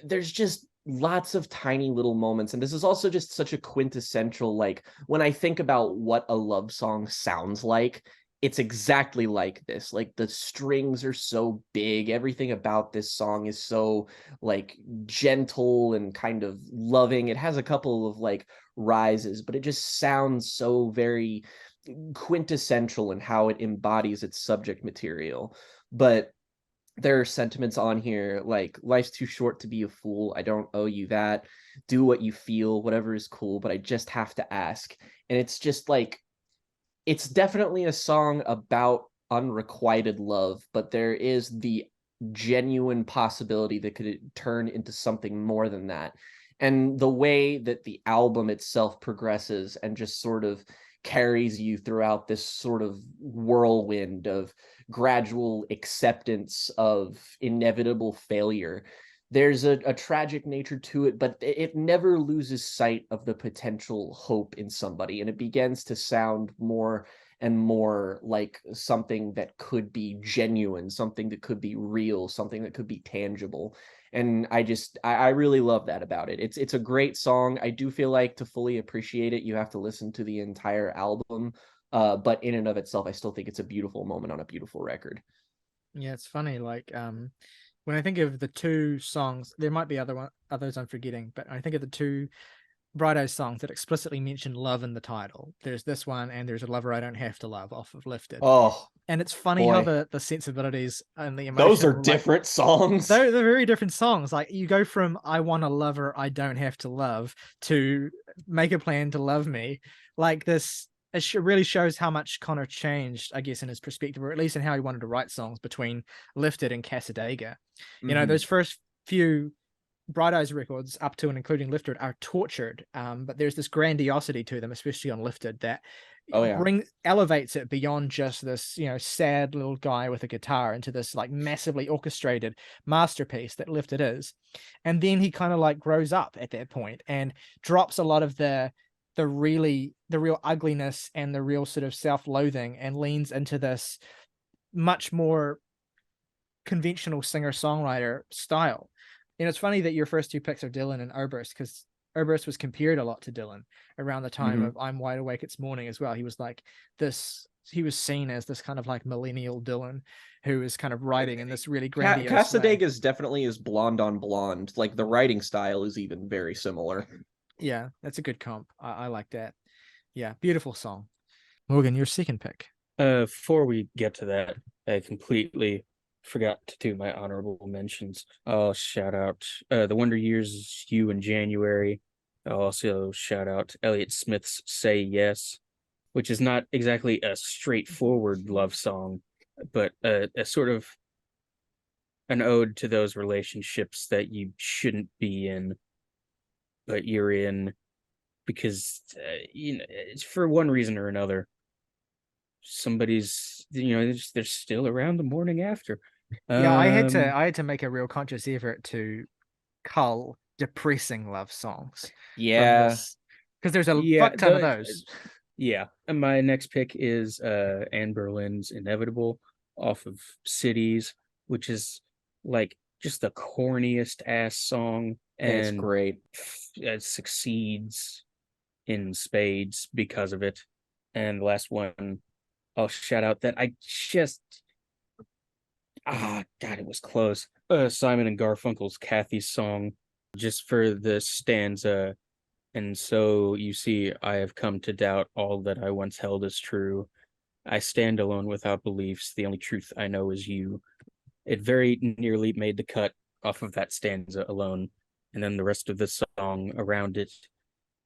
there's just lots of tiny little moments. And this is also just such a quintessential, like, when I think about what a love song sounds like, it's exactly like this. Like the strings are so big, everything about this song is so like gentle and kind of loving. It has a couple of like rises, but it just sounds so very quintessential in how it embodies its subject material. But there are sentiments on here like, life's too short to be a fool, I don't owe you that, do what you feel, whatever is cool, but I just have to ask. And it's just like, it's definitely a song about unrequited love, but there is the genuine possibility that could turn into something more than that. And the way that the album itself progresses and just sort of carries you throughout this sort of whirlwind of gradual acceptance of inevitable failure, there's a tragic nature to it, but it never loses sight of the potential hope in somebody, and it begins to sound more and more like something that could be genuine, something that could be real, something that could be tangible. And I really love that about it. It's a great song. I do feel like to fully appreciate it, you have to listen to the entire album. But in and of itself, I still think it's a beautiful moment on a beautiful record. Yeah, it's funny. Like, when I think of the two songs, there might be others I'm forgetting, but I think of the two Bright Eyes songs that explicitly mention love in the title. There's this one, and there's A Lover I Don't Have to Love off of Lifted. Oh, and it's funny boy. how the sensibilities and the emotion, Those are like, different songs. they're very different songs. Like, you go from I Want a Lover I Don't Have to Love to Make a Plan to Love Me. Like, this, it really shows how much Connor changed, I guess, in his perspective, or at least in how he wanted to write songs between Lifted and Casadega. You know, those first few Bright Eyes records up to and including Lifted are tortured, but there's this grandiosity to them, especially on Lifted, that elevates it beyond just this, you know, sad little guy with a guitar into this like massively orchestrated masterpiece that Lifted is. And then he kind of like grows up at that point and drops a lot of the real ugliness and the real sort of self-loathing, and leans into this much more conventional singer-songwriter style. And it's funny that your first two picks are Dylan and Oberst, because Oberst was compared a lot to Dylan around the time of I'm Wide Awake It's Morning as well. He was like this, he was seen as this kind of like millennial Dylan who is kind of writing in this really grandiose Casadega is definitely is blonde on blonde. Like the writing style is even very similar. Yeah, that's a good comp. I like that. Yeah, beautiful song. Morgan, your second pick. Before we get to that, I completely forgot to do my honorable mentions. I'll shout out The Wonder Years, You in January. I'll also shout out Elliott Smith's Say Yes, which is not exactly a straightforward love song, but a sort of an ode to those relationships that you shouldn't be in, but you're in because it's for one reason or another. Somebody's they're still around the morning after. Yeah, I had to make a real conscious effort to cull depressing love songs. Yeah. Because there's a Yeah, fuck ton of those. Yeah, and my next pick is Anne Berlin's Inevitable off of Cities, which is like just the corniest ass song, It's and great. it succeeds in spades because of it. And the last one I'll shout out that I just God, it was close. Simon and Garfunkel's Kathy's song, just for the stanza. And so you see, I have come to doubt all that I once held as true. I stand alone without beliefs. The only truth I know is you. It very nearly made the cut off of that stanza alone. And then the rest of the song around it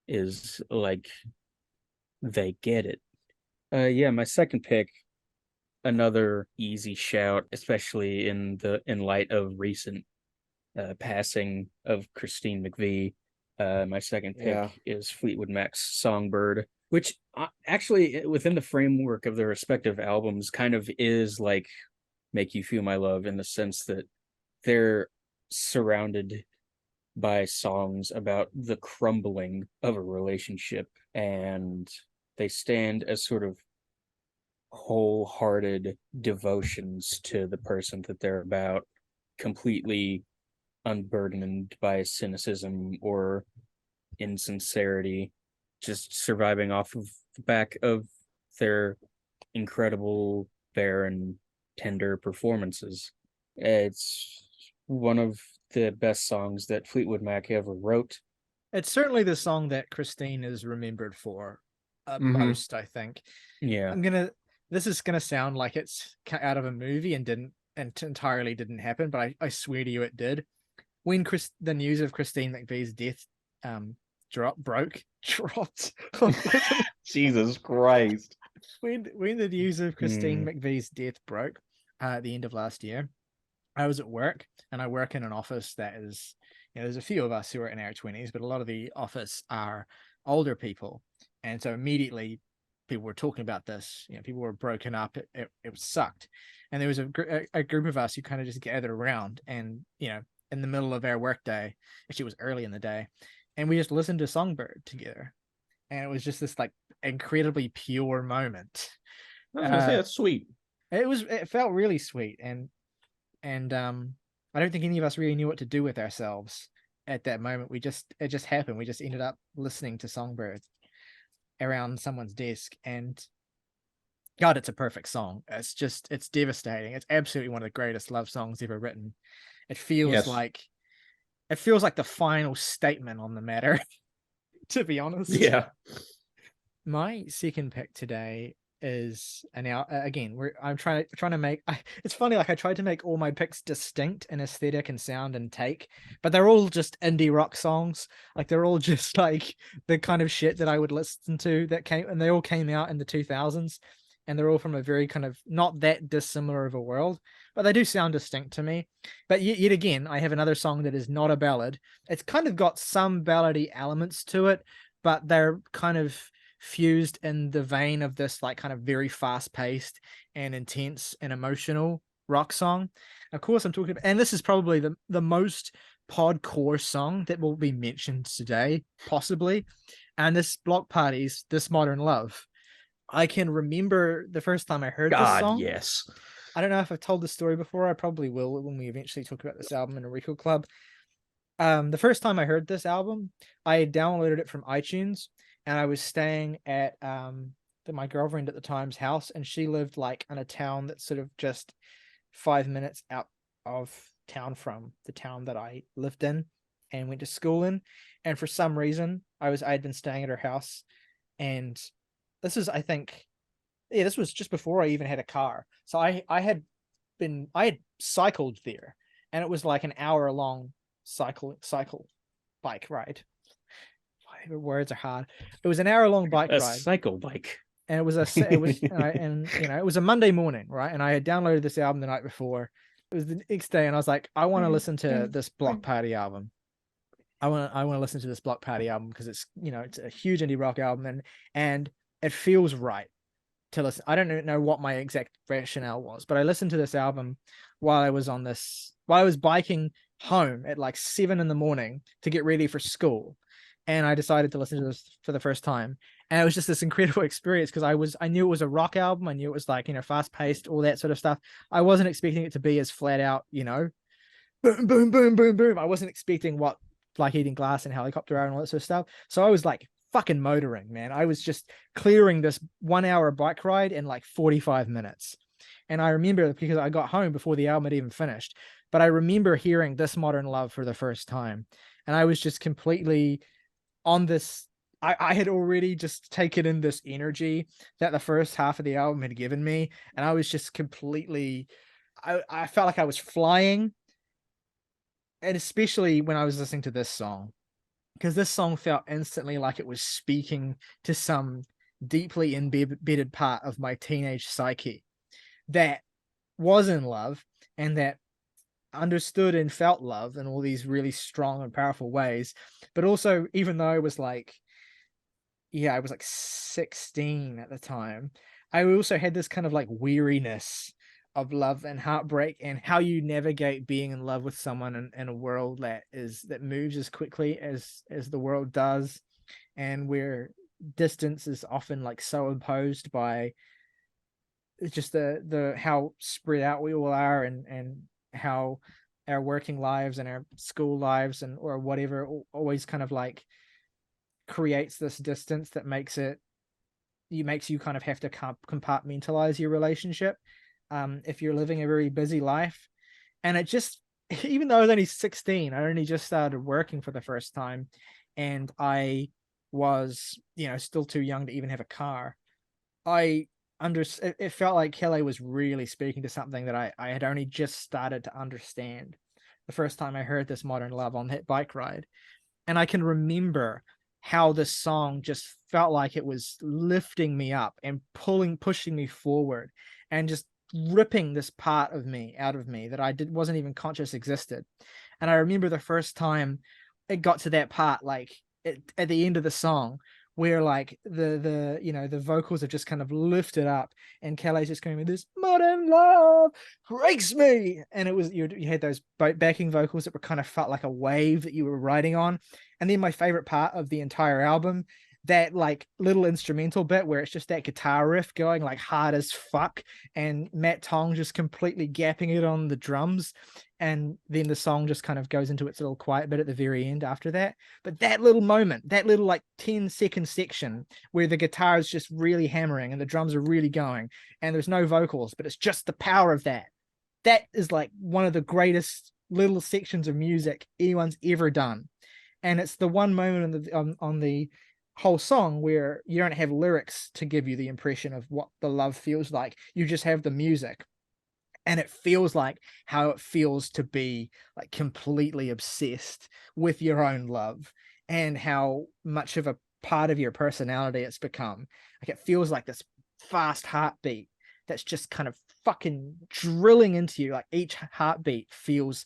is like they get it. Yeah, my second pick, another easy shout, especially in light of recent passing of Christine McVie. My second pick is Fleetwood Mac's Songbird, which actually, within the framework of their respective albums, kind of is like Make You Feel My Love, in the sense that they're surrounded by songs about the crumbling of a relationship, and they stand as sort of wholehearted devotions to the person that they're about, completely unburdened by cynicism or insincerity, just surviving off of the back of their incredible, barren, tender performances. It's one of the best songs that Fleetwood Mac ever wrote. It's certainly the song that Christine is remembered for most, I think. Yeah. This is gonna sound like it's out of a movie and entirely didn't happen, but I swear to you it did. When the news of Christine McVie's death dropped. Jesus Christ. When the news of Christine McVie's death broke at the end of last year, I was at work, and I work in an office that is, there's a few of us who are in our 20s, but a lot of the office are older people. And so immediately people were talking about this, people were broken up. It sucked. And there was a group of us who kind of just gathered around and, in the middle of our work day, actually it was early in the day, and we just listened to Songbird together. And it was just this like incredibly pure moment. I was gonna say that's sweet. It felt really sweet. And I don't think any of us really knew what to do with ourselves at that moment. It just happened. We just ended up listening to Songbird around someone's desk, and God, it's a perfect song. It's devastating. It's absolutely one of the greatest love songs ever written. It feels like the final statement on the matter, to be honest. Yeah. My second pick today is I'm trying to make. It's funny, like I tried to make all my picks distinct in aesthetic and sound and take, but they're all just indie rock songs. Like they're all just like the kind of shit that I would listen to and they all came out in the 2000s, and they're all from a very kind of not that dissimilar of a world, but they do sound distinct to me. But yet again, I have another song that is not a ballad. It's kind of got some ballady elements to it, but they're kind of fused in the vein of this like kind of very fast-paced and intense and emotional rock song. Of course, I'm talking about, and this is probably the most podcore song that will be mentioned today, possibly. And this Block Party's This Modern Love. I can remember the first time I heard this song. Yes. I don't know if I've told this story before. I probably will when we eventually talk about this album in a Record Club. The first time I heard this album, I downloaded it from iTunes, and I was staying at my girlfriend at the time's house, and she lived like in a town that's sort of just 5 minutes out of town from the town that I lived in and went to school in. And for some reason, I had been staying at her house, and this was just before I even had a car. So I had had cycled there, and it was like an hour long cycle bike ride. Words are hard. It was an hour long bike A ride. cycle bike. And it was and you know, it was a Monday morning, right? And I had downloaded this album the night before. It was the next day, and I was like, I want to listen to this Block Party album. I want to listen to this Block Party album because it's, you know, it's a huge indie rock album, and it feels right to listen. I don't know what my exact rationale was, but I listened to this album while I was biking home at like 7 a.m. to get ready for school. And I decided to listen to this for the first time. And it was just this incredible experience because I knew it was a rock album. I knew it was like, you know, fast paced, all that sort of stuff. I wasn't expecting it to be as flat out, you know, boom, boom, boom, boom, boom. I wasn't expecting what like Eating Glass and Helicopter and all that sort of stuff. So I was like fucking motoring, man. I was just clearing this 1 hour bike ride in like 45 minutes. And I remember, because I got home before the album had even finished, but I remember hearing This Modern Love for the first time. And I was just completely on this. I had already just taken in this energy that the first half of the album had given me. And I was just completely, I felt like I was flying. And especially when I was listening to this song, because this song felt instantly like it was speaking to some deeply embedded part of my teenage psyche that was in love and that understood and felt love in all these really strong and powerful ways. But also, even though I was like 16 at the time, I also had this kind of like weariness of love and heartbreak, and how you navigate being in love with someone in a world that moves as quickly as the world does, and where distance is often like so imposed by just the how spread out we all are, and how our working lives and our school lives and or whatever always kind of like creates this distance that makes you kind of have to compartmentalize your relationship if you're living a very busy life. And it just, even though I was only 16, I only just started working for the first time, and I was, you know, still too young to even have a car. It felt like Kelly was really speaking to something that I had only just started to understand the first time I heard This Modern Love on that bike ride. And I can remember how this song just felt like it was lifting me up and pushing me forward, and just ripping this part of me out of me that wasn't even conscious existed. And I remember the first time it got to that part, like at the end of the song, where like the you know, the vocals are just kind of lifted up, and Kelly's just going, "This modern love breaks me," and it was, you had those backing vocals that were kind of felt like a wave that you were riding on. And then my favorite part of the entire album, that like little instrumental bit where it's just that guitar riff going like hard as fuck, and Matt Tong just completely gapping it on the drums, and then the song just kind of goes into its little quiet bit at the very end after that. But that little moment, that little like 10-second section where the guitar is just really hammering and the drums are really going and there's no vocals, but it's just the power of that is like one of the greatest little sections of music anyone's ever done. And it's the one moment on the whole song where you don't have lyrics to give you the impression of what the love feels like. You just have the music, and it feels like how it feels to be like completely obsessed with your own love, and how much of a part of your personality it's become. Like it feels like this fast heartbeat that's just kind of fucking drilling into you. Like each heartbeat feels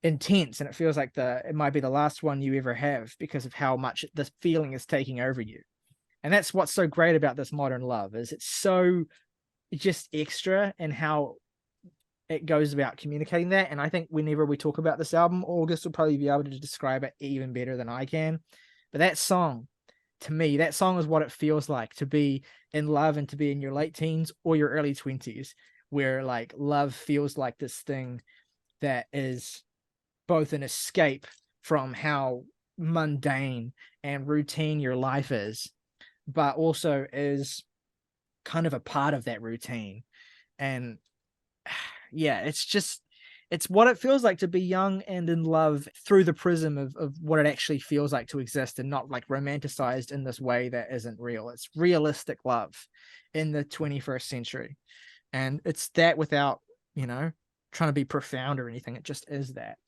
intense, and it feels like it might be the last one you ever have because of how much this feeling is taking over you. And that's what's so great about This Modern Love, is it's so just extra in how it goes about communicating that. And I think whenever we talk about this album, August will probably be able to describe it even better than I can. But that song, to me, that song is what it feels like to be in love, and to be in your late teens or your early 20s, where like love feels like this thing that is both an escape from how mundane and routine your life is, but also is kind of a part of that routine. And yeah, it's what it feels like to be young and in love through the prism of what it actually feels like to exist, and not like romanticized in this way that isn't real. It's realistic love in the 21st century. And it's that without trying to be profound or anything. It just is that.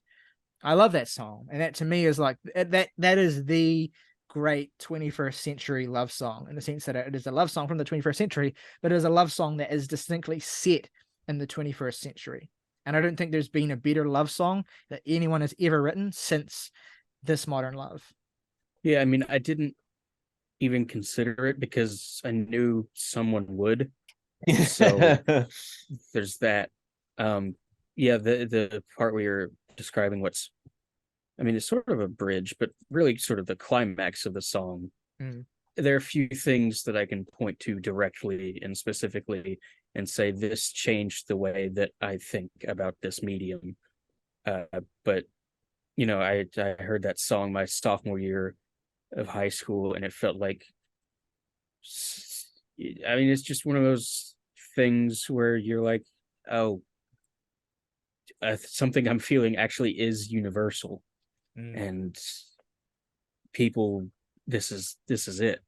I love that song, and that to me is like that is the great 21st century love song, in the sense that it is a love song from the 21st century, but it is a love song that is distinctly set in the 21st century. And I don't think there's been a better love song that anyone has ever written since This Modern Love. Yeah, I mean, I didn't even consider it because I knew someone would. So there's that. Yeah, the part where you're describing it's sort of a bridge, but really sort of the climax of the song. There are a few things that I can point to directly and specifically and say this changed the way that I think about this medium. But I heard that song my sophomore year of high school, and it felt like, it's just one of those things where you're like, oh, something I'm feeling actually is universal, and people, this is it.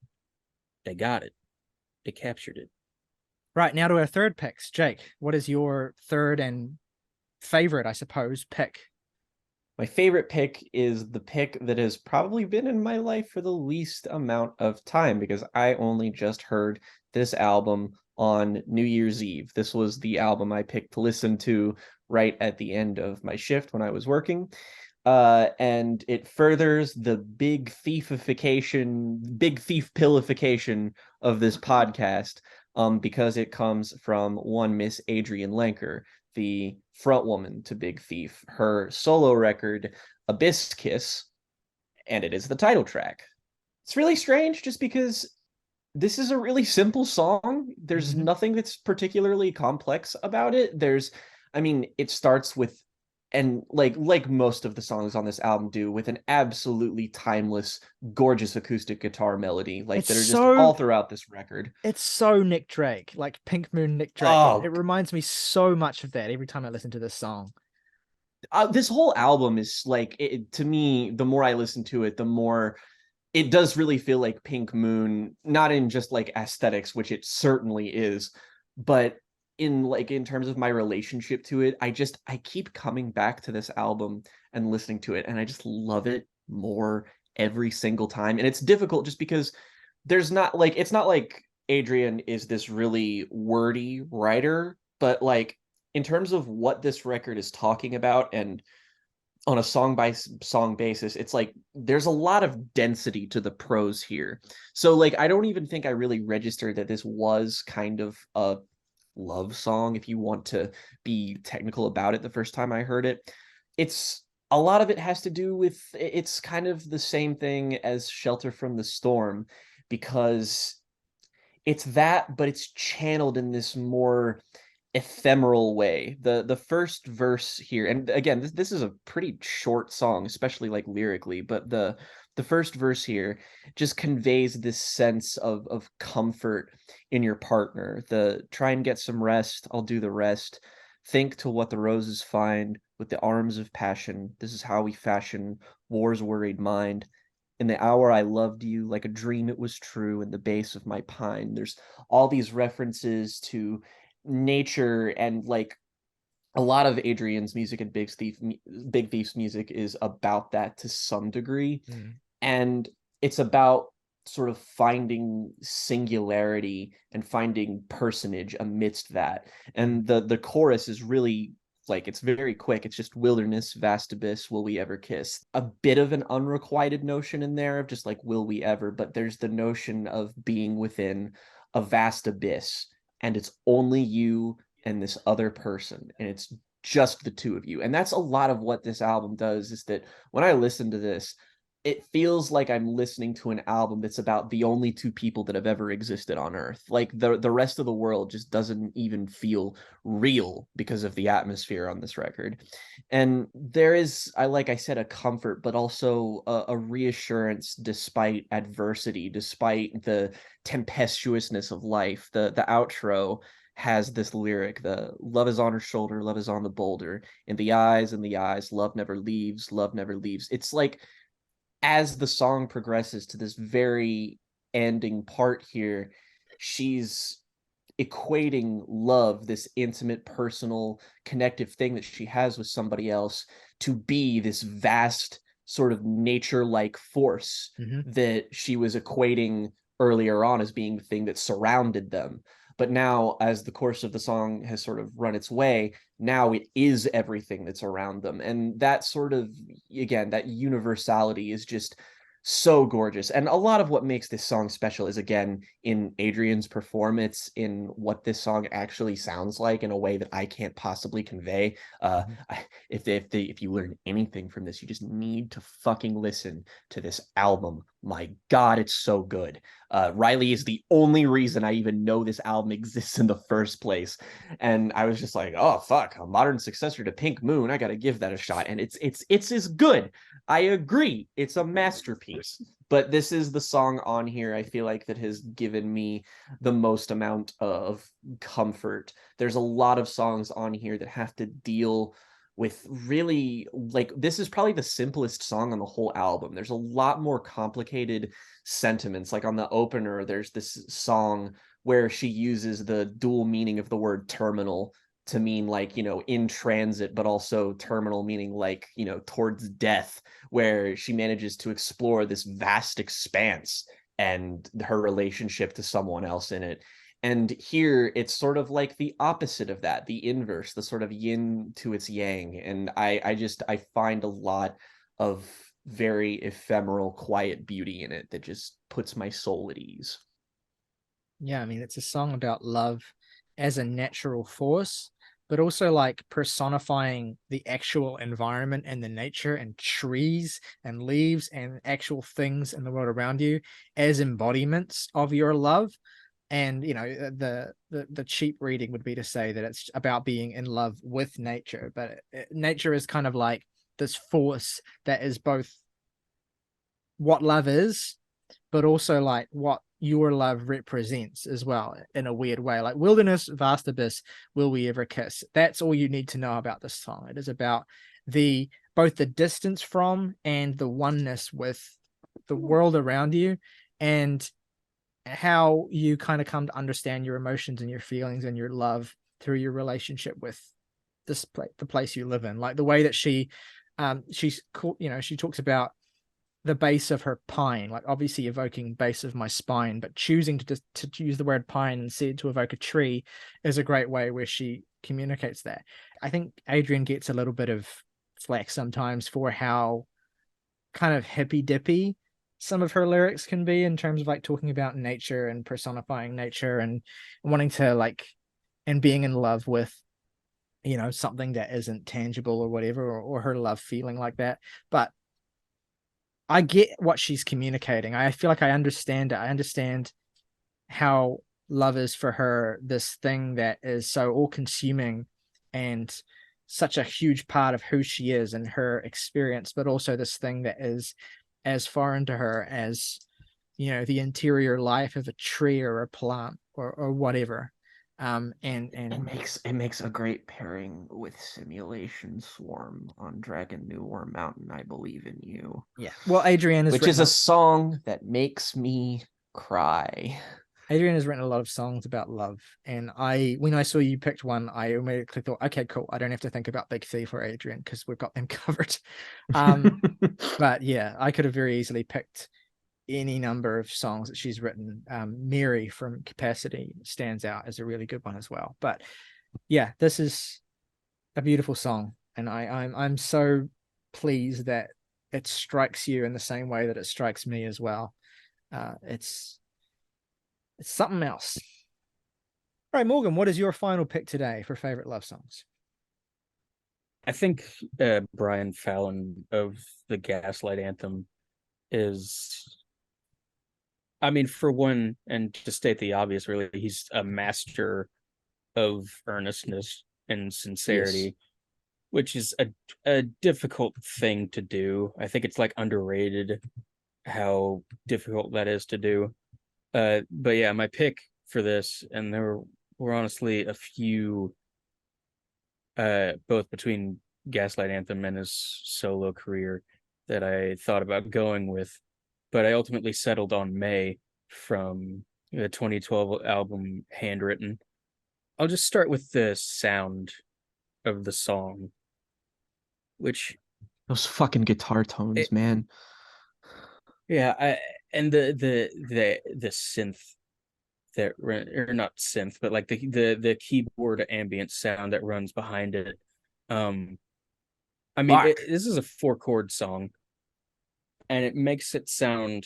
They got it. They captured it. Right, now to our third picks. Jake, what is your third and favorite, I suppose, pick? My favorite pick is the pick that has probably been in my life for the least amount of time, because I only just heard this album on New Year's Eve. This was the album I picked to listen to right at the end of my shift when I was working. And it furthers the big thief pillification of this podcast, because it comes from one Miss Adrienne Lenker, the front woman to Big Thief, her solo record, Abyss Kiss, and it is the title track. It's really strange just because this is a really simple song. There's nothing that's particularly complex about it. It starts with, and like most of the songs on this album do, with an absolutely timeless, gorgeous acoustic guitar melody, that are just all throughout this record. It's so Nick Drake, like Pink Moon Nick Drake. Oh. It reminds me so much of that every time I listen to this song. This whole album is to me, the more I listen to it, the more it does really feel like Pink Moon, not in just like aesthetics, which it certainly is, but in terms of my relationship to it. I keep coming back to this album and listening to it, and I just love it more every single time. And it's difficult just because it's not like Adrienne is this really wordy writer, but in terms of what this record is talking about, and on a song by song basis, it's like there's a lot of density to the prose here. So I don't even think I really registered that this was kind of a love song, if you want to be technical about it, the first time I heard it. It's a lot of it has to do with, it's kind of the same thing as Shelter from the Storm, because it's that, but it's channeled in this more ephemeral way. The first verse here, and again, this is a pretty short song, especially lyrically, but the first verse here just conveys this sense of comfort in your partner. The try and get some rest, I'll do the rest. Think to what the roses find with the arms of passion. This is how we fashion war's worried mind. In the hour I loved you, like a dream it was true, in the base of my pine. There's all these references to nature, and a lot of Adrienne's music and Big Thief's music is about that to some degree. And it's about sort of finding singularity and finding personage amidst that. And the chorus is really it's very quick. It's just wilderness, vast abyss, will we ever kiss? A bit of an unrequited notion in there of just will we ever, but there's the notion of being within a vast abyss, and it's only you and this other person, and it's just the two of you. And that's a lot of what this album does, is that when I listen to this, it feels like I'm listening to an album that's about the only two people that have ever existed on Earth. The rest of the world just doesn't even feel real because of the atmosphere on this record. And there is, like I said, a comfort, but also a reassurance despite adversity, despite the tempestuousness of life. The outro has this lyric: the love is on her shoulder, love is on the boulder, in the eyes, love never leaves, love never leaves. It's as the song progresses to this very ending part here, she's equating love, this intimate, personal, connective thing that she has with somebody else, to be this vast sort of nature-like force that she was equating earlier on as being the thing that surrounded them. But now, as the course of the song has sort of run its way, now it is everything that's around them. And that sort of, again, that universality is just so gorgeous. And a lot of what makes this song special is, again, in Adrian's performance, in what this song actually sounds like in a way that I can't possibly convey. If you learn anything from this, you just need to fucking listen to this album. My God, it's so good. Riley is the only reason I even know this album exists in the first place. And I was just like, oh fuck, a modern successor to Pink Moon, I gotta give that a shot. And it's as good. I agree, it's a masterpiece. But this is the song on here, I feel like, that has given me the most amount of comfort. There's a lot of songs on here that have to deal with really, like, this is probably the simplest song on the whole album. There's a lot more complicated sentiments. Like on the opener, there's this song where she uses the dual meaning of the word terminal to mean, like, you know, in transit, but also terminal meaning, like, you know, towards death, where she manages to explore this vast expanse and her relationship to someone else in it. And here it's sort of like the opposite of that, the inverse, the sort of yin to its yang. And I find a lot of very ephemeral, quiet beauty in it that just puts my soul at ease. Yeah, I mean, it's a song about love as a natural force, but also like personifying the actual environment and the nature and trees and leaves and actual things in the world around you as embodiments of your love. And, you know, the cheap reading would be to say that it's about being in love with nature, but nature is kind of like this force that is both what love is, but also like what your love represents as well, in a weird way. Like wilderness, vast abyss, will we ever kiss? That's all you need to know about this song. It is about both the distance from and the oneness with the world around you, and how you kind of come to understand your emotions and your feelings and your love through your relationship with this place, the place you live in. Like the way that she's cool, you know, she talks about the base of her pine, like obviously evoking base of my spine, but choosing to use the word pine instead to evoke a tree is a great way where she communicates that. I think Adrian gets a little bit of flack sometimes for how kind of hippy dippy some of her lyrics can be, in terms of like talking about nature and personifying nature and wanting to like, and being in love with, you know, something that isn't tangible or whatever, or her love feeling like that. But I get what she's communicating. I feel like I understand it. I understand how love is for her, this thing that is so all-consuming and such a huge part of who she is and her experience, but also this thing that is as foreign to her as, you know, the interior life of a tree or a plant or whatever. And it makes a great pairing with Simulation Swarm on Dragon New War Mountain, I Believe in You. Yeah. Well, Adrian is, which is a song that makes me cry. Adrian has written a lot of songs about love, and when I saw you picked one, I immediately thought, okay, cool, I don't have to think about Big Thief or Adrian because we've got them covered. But yeah, I could have very easily picked any number of songs that she's written. Mary from Capacity stands out as a really good one as well. But yeah, this is a beautiful song, and I'm so pleased that it strikes you in the same way that it strikes me as well. It's something else. All right, Morgan, what is your final pick today for favorite love songs? I think Brian Fallon of the Gaslight Anthem is, I mean, for one, and to state the obvious, really, he's a master of earnestness and sincerity, yes, which is a difficult thing to do. I think it's like underrated how difficult that is to do. But yeah, my pick for this, and there were honestly a few, both between Gaslight Anthem and his solo career, that I thought about going with, but I ultimately settled on May from the 2012 album Handwritten. I'll just start with the sound of the song, which Those fucking guitar tones, man. and the synth or not synth, but like the keyboard ambient sound that runs behind it. I mean, this is a 4-chord song, and it makes it sound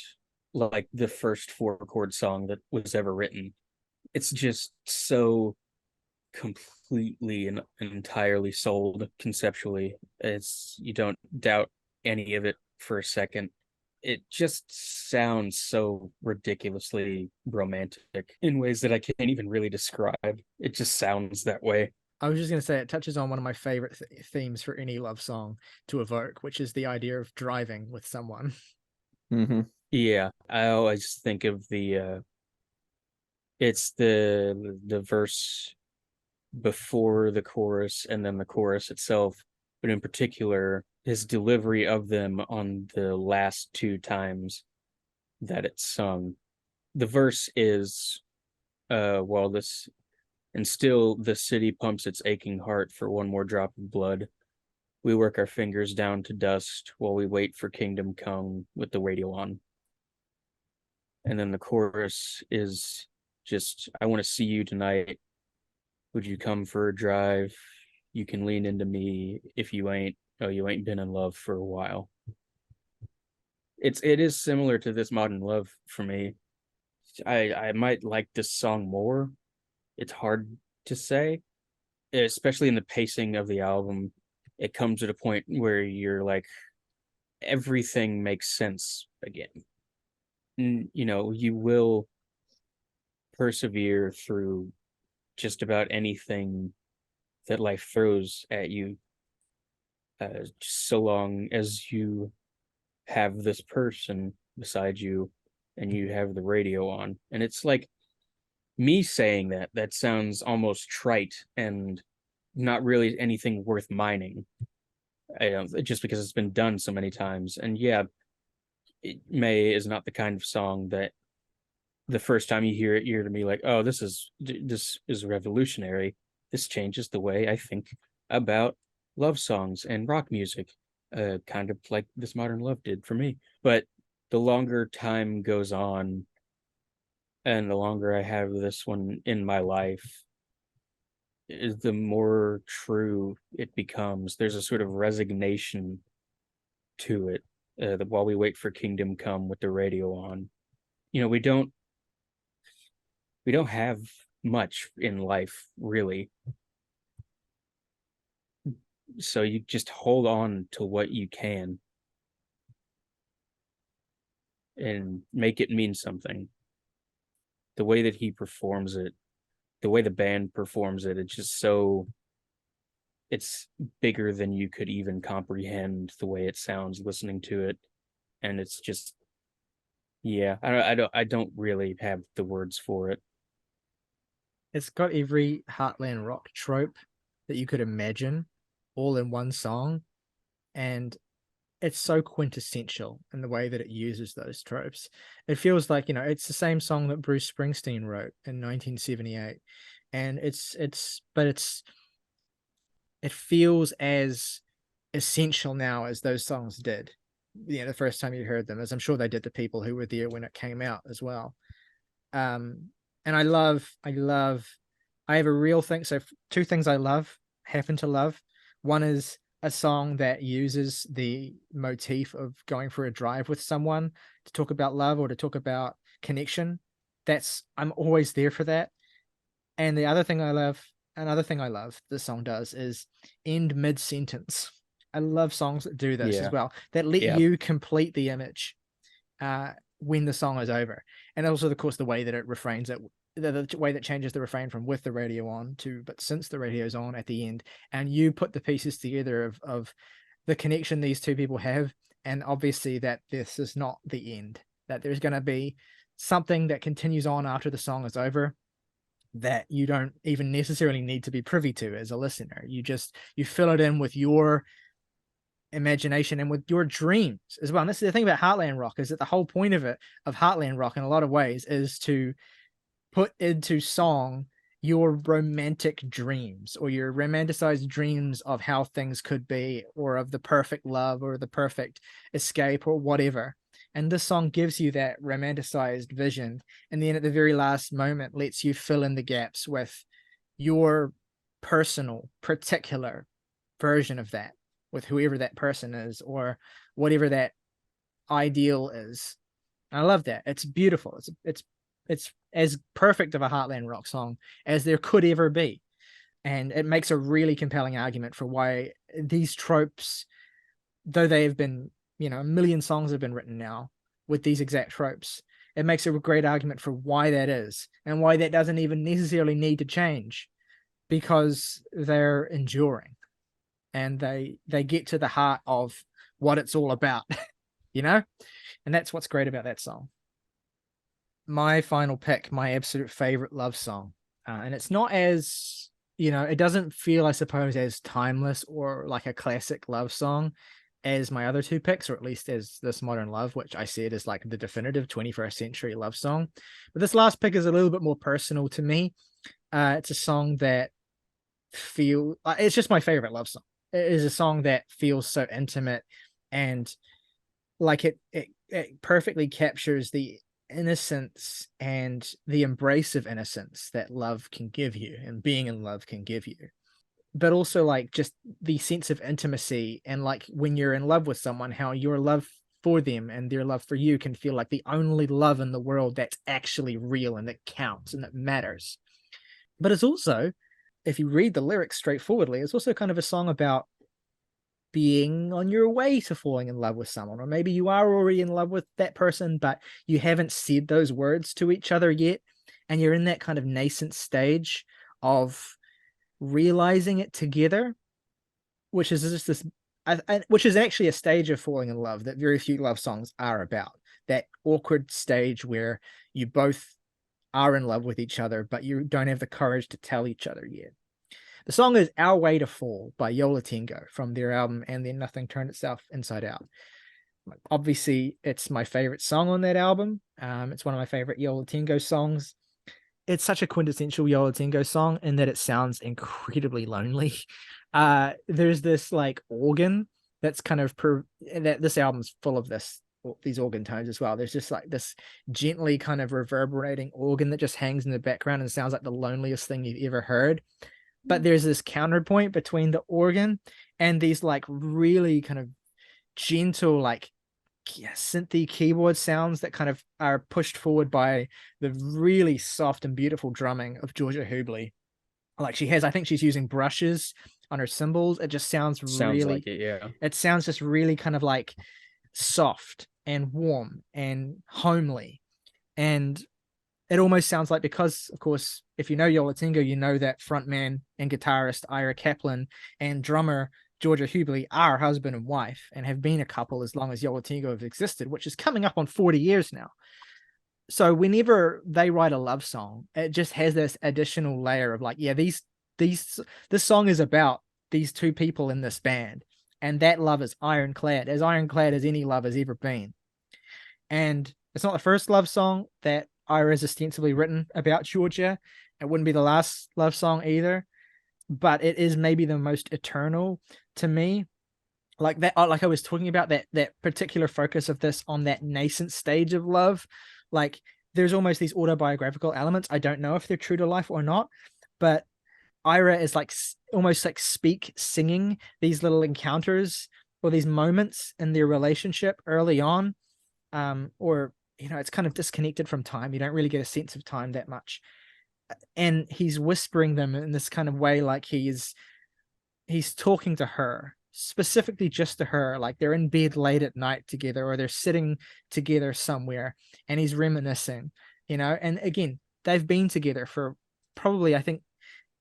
like the first 4-chord song that was ever written. It's just so completely and entirely sold conceptually. You don't doubt any of it for a second. It just sounds so ridiculously romantic in ways that I can't even really describe. It just sounds that way. I was just going to say it touches on one of my favorite themes for any love song to evoke, which is the idea of driving with someone. Mm-hmm. Yeah, I always think of it's the verse before the chorus and then the chorus itself, but in particular his delivery of them on the last 2 times that it's sung. The verse is well, this and still the city pumps its aching heart for one more drop of blood. We work our fingers down to dust while we wait for kingdom come with the radio on. And then the chorus is just, I want to see you tonight. Would you come for a drive? You can lean into me. If you ain't, oh, you ain't been in love for a while. It is similar to This Modern Love for me. I might like this song more. It's hard to say, especially in the pacing of the album. It comes at a point where you're like, everything makes sense again. You know, you will persevere through just about anything that life throws at you, just so long as you have this person beside you and you have the radio on. And it's like, me saying that sounds almost trite and not really anything worth mining. I don't, just because it's been done so many times. And yeah, May is not the kind of song that the first time you hear it, you're gonna be like, oh, this is revolutionary. This changes the way I think about love songs and rock music, kind of like This Modern Love did for me. But the longer time goes on, and the longer I have this one in my life, the more true it becomes. There's a sort of resignation to it. While we wait for kingdom come with the radio on, you know, we don't have much in life really, so you just hold on to what you can and make it mean something. The way that he performs it, the way the band performs it, it's bigger than you could even comprehend the way it sounds listening to it. And it's just, yeah, I don't really have the words for it. It's got every Heartland rock trope that you could imagine all in one song. And it's so quintessential in the way that it uses those tropes. It feels like, you know, it's the same song that Bruce Springsteen wrote in 1978. And it feels as essential now as those songs did, you know, the first time you heard them, as I'm sure they did to people who were there when it came out as well. And I have a real thing. So 2 things I happen to love. One is a song that uses the motif of going for a drive with someone to talk about love or to talk about connection. I'm always there for that. And another thing I love this song does is end mid-sentence. I love songs that do this as well, that let you complete the image when the song is over. And also, of course, the way that it refrains it, the way that changes the refrain from with the radio on to but since the radio's on at the end, and you put the pieces together of the connection these 2 people have, and obviously that this is not the end, that there's going to be something that continues on after the song is over that you don't even necessarily need to be privy to as a listener. You fill it in with your imagination and with your dreams as well. And this is the thing about Heartland rock, is that the whole point of Heartland rock in a lot of ways is to put into song your romantic dreams or your romanticized dreams of how things could be, or of the perfect love or the perfect escape or whatever. And this song gives you that romanticized vision, and then at the very last moment lets you fill in the gaps with your personal, particular version of that, with whoever that person is or whatever that ideal is. I love that. It's beautiful. It's as perfect of a Heartland rock song as there could ever be. And it makes a really compelling argument for why these tropes, though they have been, a million songs have been written now with these exact tropes, it makes a great argument for why that is and why that doesn't even necessarily need to change, because they're enduring and they get to the heart of what it's all about, and that's what's great about that song. My final pick, my absolute favorite love song, and it's not as, it doesn't feel, I suppose, as timeless or like a classic love song as my other two picks, or at least as This Modern Love, which I said is like the definitive 21st century love song. But this last pick is a little bit more personal to me. It's a song that it's just my favorite love song. It is a song that feels so intimate, and like it perfectly captures the innocence and the embrace of innocence that love can give you and being in love can give you, but also like just the sense of intimacy, and like when you're in love with someone, how your love for them and their love for you can feel like the only love in the world that's actually real and that counts and that matters. But it's also, if you read the lyrics straightforwardly, it's also kind of a song about being on your way to falling in love with someone, or maybe you are already in love with that person, but you haven't said those words to each other yet, and you're in that kind of nascent stage of realizing it together, which is just this, which is actually a stage of falling in love that very few love songs are about. That awkward stage where you both are in love with each other, but you don't have the courage to tell each other yet. The song is Our Way to Fall by Yo La Tengo from their album And Then Nothing Turned Itself Inside Out. Obviously, it's my favorite song on that album. It's one of my favorite Yo La Tengo songs. It's such a quintessential Yo La Tengo song in that it sounds incredibly lonely. There's this like organ that's kind of that this album's full of these organ tones as well. There's just like this gently kind of reverberating organ that just hangs in the background and sounds like the loneliest thing you've ever heard. But there's this counterpoint between the organ and these like really kind of gentle, like synthy keyboard sounds that kind of are pushed forward by the really soft and beautiful drumming of Georgia Hubley. Like I think she's using brushes on her cymbals. It just sounds really like it, yeah. It sounds just really kind of like soft and warm and homely. And it almost sounds like, because of course, if you know Yo La Tengo, you know that frontman and guitarist Ira Kaplan and drummer Georgia Hubley are husband and wife and have been a couple as long as Yo La Tengo have existed, which is coming up on 40 years now. So whenever they write a love song, it just has this additional layer of like, yeah, this song is about these two people in this band, and that love is ironclad as any love has ever been. And it's not the first love song that Ira is ostensibly written about Georgia. It wouldn't be the last love song either, but it is maybe the most eternal to me. Like that, like I was talking about, that particular focus of this on that nascent stage of love. Like there's almost these autobiographical elements. I don't know if they're true to life or not, but Ira is like almost like singing these little encounters or these moments in their relationship early on, or it's kind of disconnected from time. You don't really get a sense of time that much, and he's whispering them in this kind of way, like he's talking to her, specifically just to her, like they're in bed late at night together, or they're sitting together somewhere, and he's reminiscing, and again, they've been together for probably, I think,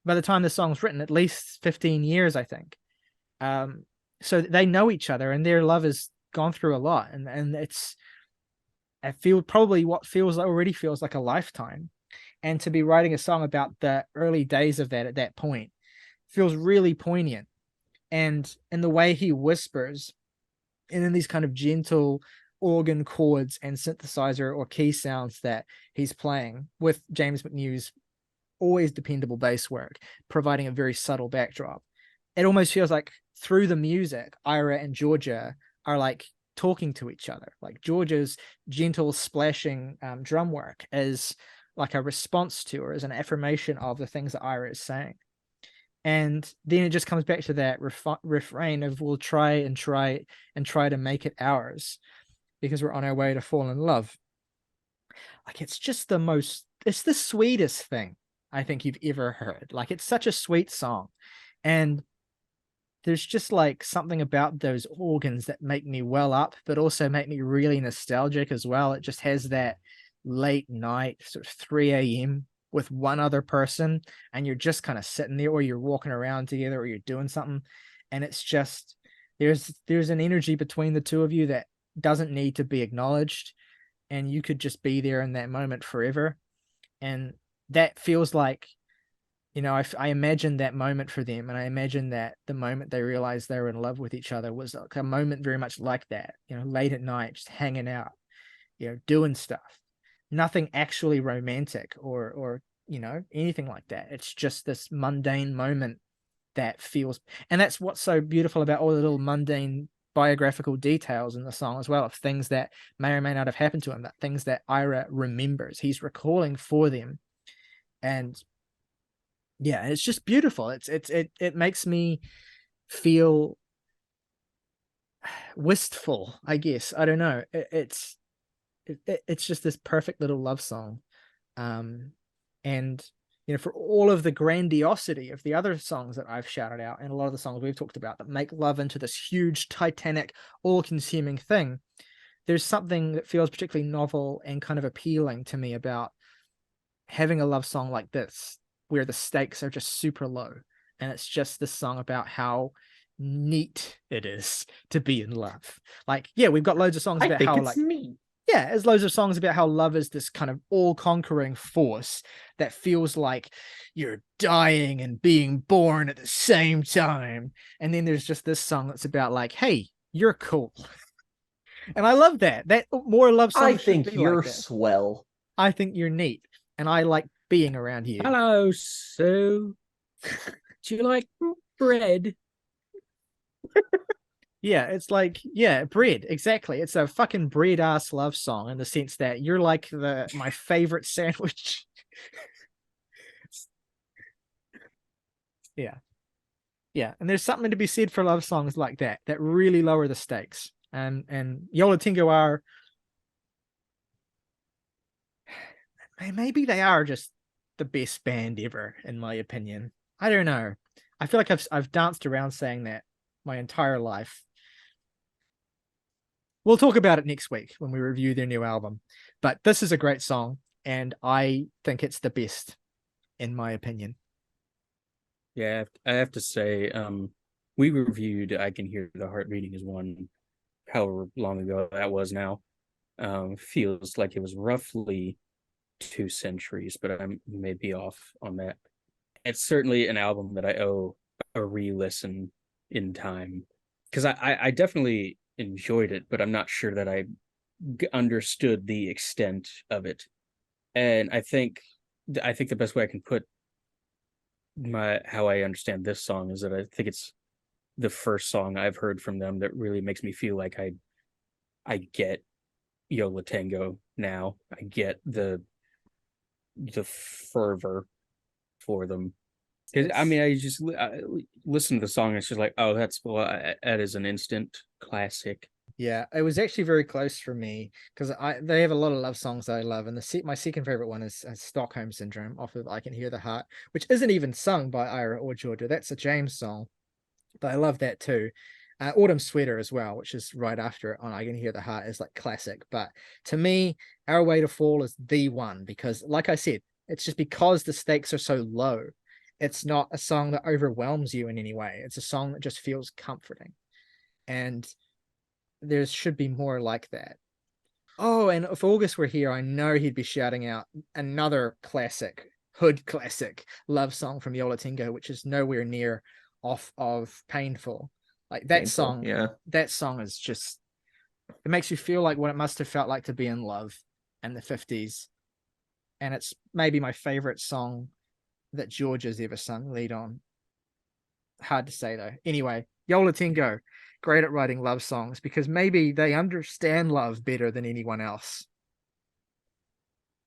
by the time the song's written, at least 15 years, I think. So they know each other, and their love has gone through a lot, and I feel probably what already feels like a lifetime. And to be writing a song about the early days of that at that point feels really poignant. And in the way he whispers, and in these kind of gentle organ chords and synthesizer or key sounds that he's playing with James McNew's always dependable bass work, providing a very subtle backdrop. It almost feels like through the music, Ira and Georgia are like talking to each other. Like Georgia's gentle splashing drum work is like a response to, or as an affirmation of the things that Ira is saying. And then it just comes back to that refrain of we'll try to make it ours because we're on our way to fall in love. Like it's the sweetest thing I think you've ever heard. Like it's such a sweet song. And there's just like something about those organs that make me well up, but also make me really nostalgic as well. It just has that late night, sort of 3 a.m. with one other person, and you're just kind of sitting there, or you're walking around together, or you're doing something. And it's just, there's an energy between the two of you that doesn't need to be acknowledged. And you could just be there in that moment forever. And that feels like, you know, I imagine that moment for them, and I imagine that the moment they realized they were in love with each other was like a moment very much like that, you know, late at night, just hanging out, you know, doing stuff. Nothing actually romantic or you know, anything like that. It's just this mundane moment that feels, and that's what's so beautiful about all the little mundane biographical details in the song as well, of things that may or may not have happened to him, that things that Ira remembers, he's recalling for them. And yeah, it's just beautiful. It makes me feel wistful, I guess. I don't know. It's just this perfect little love song. And you know, for all of the grandiosity of the other songs that I've shouted out, and a lot of the songs we've talked about that make love into this huge, titanic, all-consuming thing, there's something that feels particularly novel and kind of appealing to me about having a love song like this, where the stakes are just super low, and it's just this song about how neat it is to be in love. Like, yeah, we've got loads of songs about how like neat. Yeah, there's loads of songs about how love is this kind of all-conquering force that feels like you're dying and being born at the same time. And then there's just this song that's about like, hey, you're cool. And I love that. That more love songs. I think you're like swell. I think you're neat, and I like being around you. Hello, Sue. Do you like bread? Yeah, it's like, yeah, bread, exactly. It's a fucking bread ass love song in the sense that you're like my favorite sandwich. Yeah. Yeah, and there's something to be said for love songs like that really lower the stakes. And Yo La Tengo are, maybe they are just the best band ever, in my opinion. I don't know. I feel like I've danced around saying that my entire life. We'll talk about it next week when we review their new album. But this is a great song, and I think it's the best, in my opinion. Yeah, I have to say, we reviewed I Can Hear the Heart Beating as one, however long ago that was now. Feels like it was roughly 2 centuries, but I may be off on that. It's certainly an album that I owe a re-listen in time, because I definitely enjoyed it, but I'm not sure that I understood the extent of it. And I think the best way I can put how I understand this song is that I think it's the first song I've heard from them that really makes me feel like I get Yo La Tengo now. I get the fervor for them. Because I mean, I just listen to the song. And it's just like, oh, that is an instant classic. Yeah, it was actually very close for me because they have a lot of love songs that I love, and my second favorite one is Stockholm Syndrome off of I Can Hear the Heart, which isn't even sung by Ira or Georgia. That's a James song, but I love that too. Autumn Sweater as well, which is right after it on I Can Hear the Heart, is like classic. But to me, Our Way to Fall is the one because, like I said, it's just because the stakes are so low. It's not a song that overwhelms you in any way. It's a song that just feels comforting. And there should be more like that. Oh, and if August were here, I know he'd be shouting out another classic, hood classic love song from Yo La Tengo, which is nowhere near off of Painful. Like that song, yeah. That song is just, it makes you feel like what it must have felt like to be in love in the 50s. And it's maybe my favorite song that Georgia's ever sung lead on. Hard to say though. Anyway, Yola Tengo, great at writing love songs because maybe they understand love better than anyone else.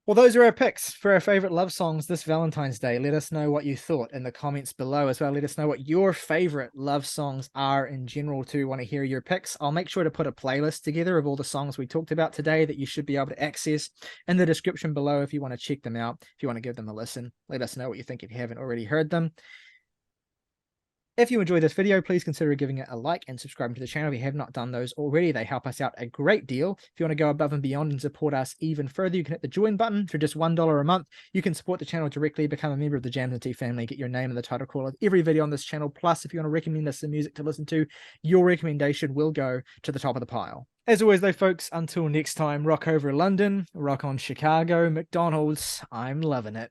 Well, those are our picks for our favorite love songs this Valentine's Day. Let us know what you thought in the comments below as well. Let us know what your favorite love songs are in general too. Want to hear your picks. I'll make sure to put a playlist together of all the songs we talked about today that you should be able to access in the description below if you want to check them out, if you want to give them a listen. Let us know what you think if you haven't already heard them. If you enjoyed this video, please consider giving it a like and subscribing to the channel if you have not done those already. They help us out a great deal. If you want to go above and beyond and support us even further, you can hit the join button for just $1 a month. You can support the channel directly, become a member of the Jams and Tea family, get your name in the title call of every video on this channel. Plus, if you want to recommend us some music to listen to, your recommendation will go to the top of the pile. As always though, folks, until next time, rock over London, rock on Chicago, McDonald's, I'm loving it.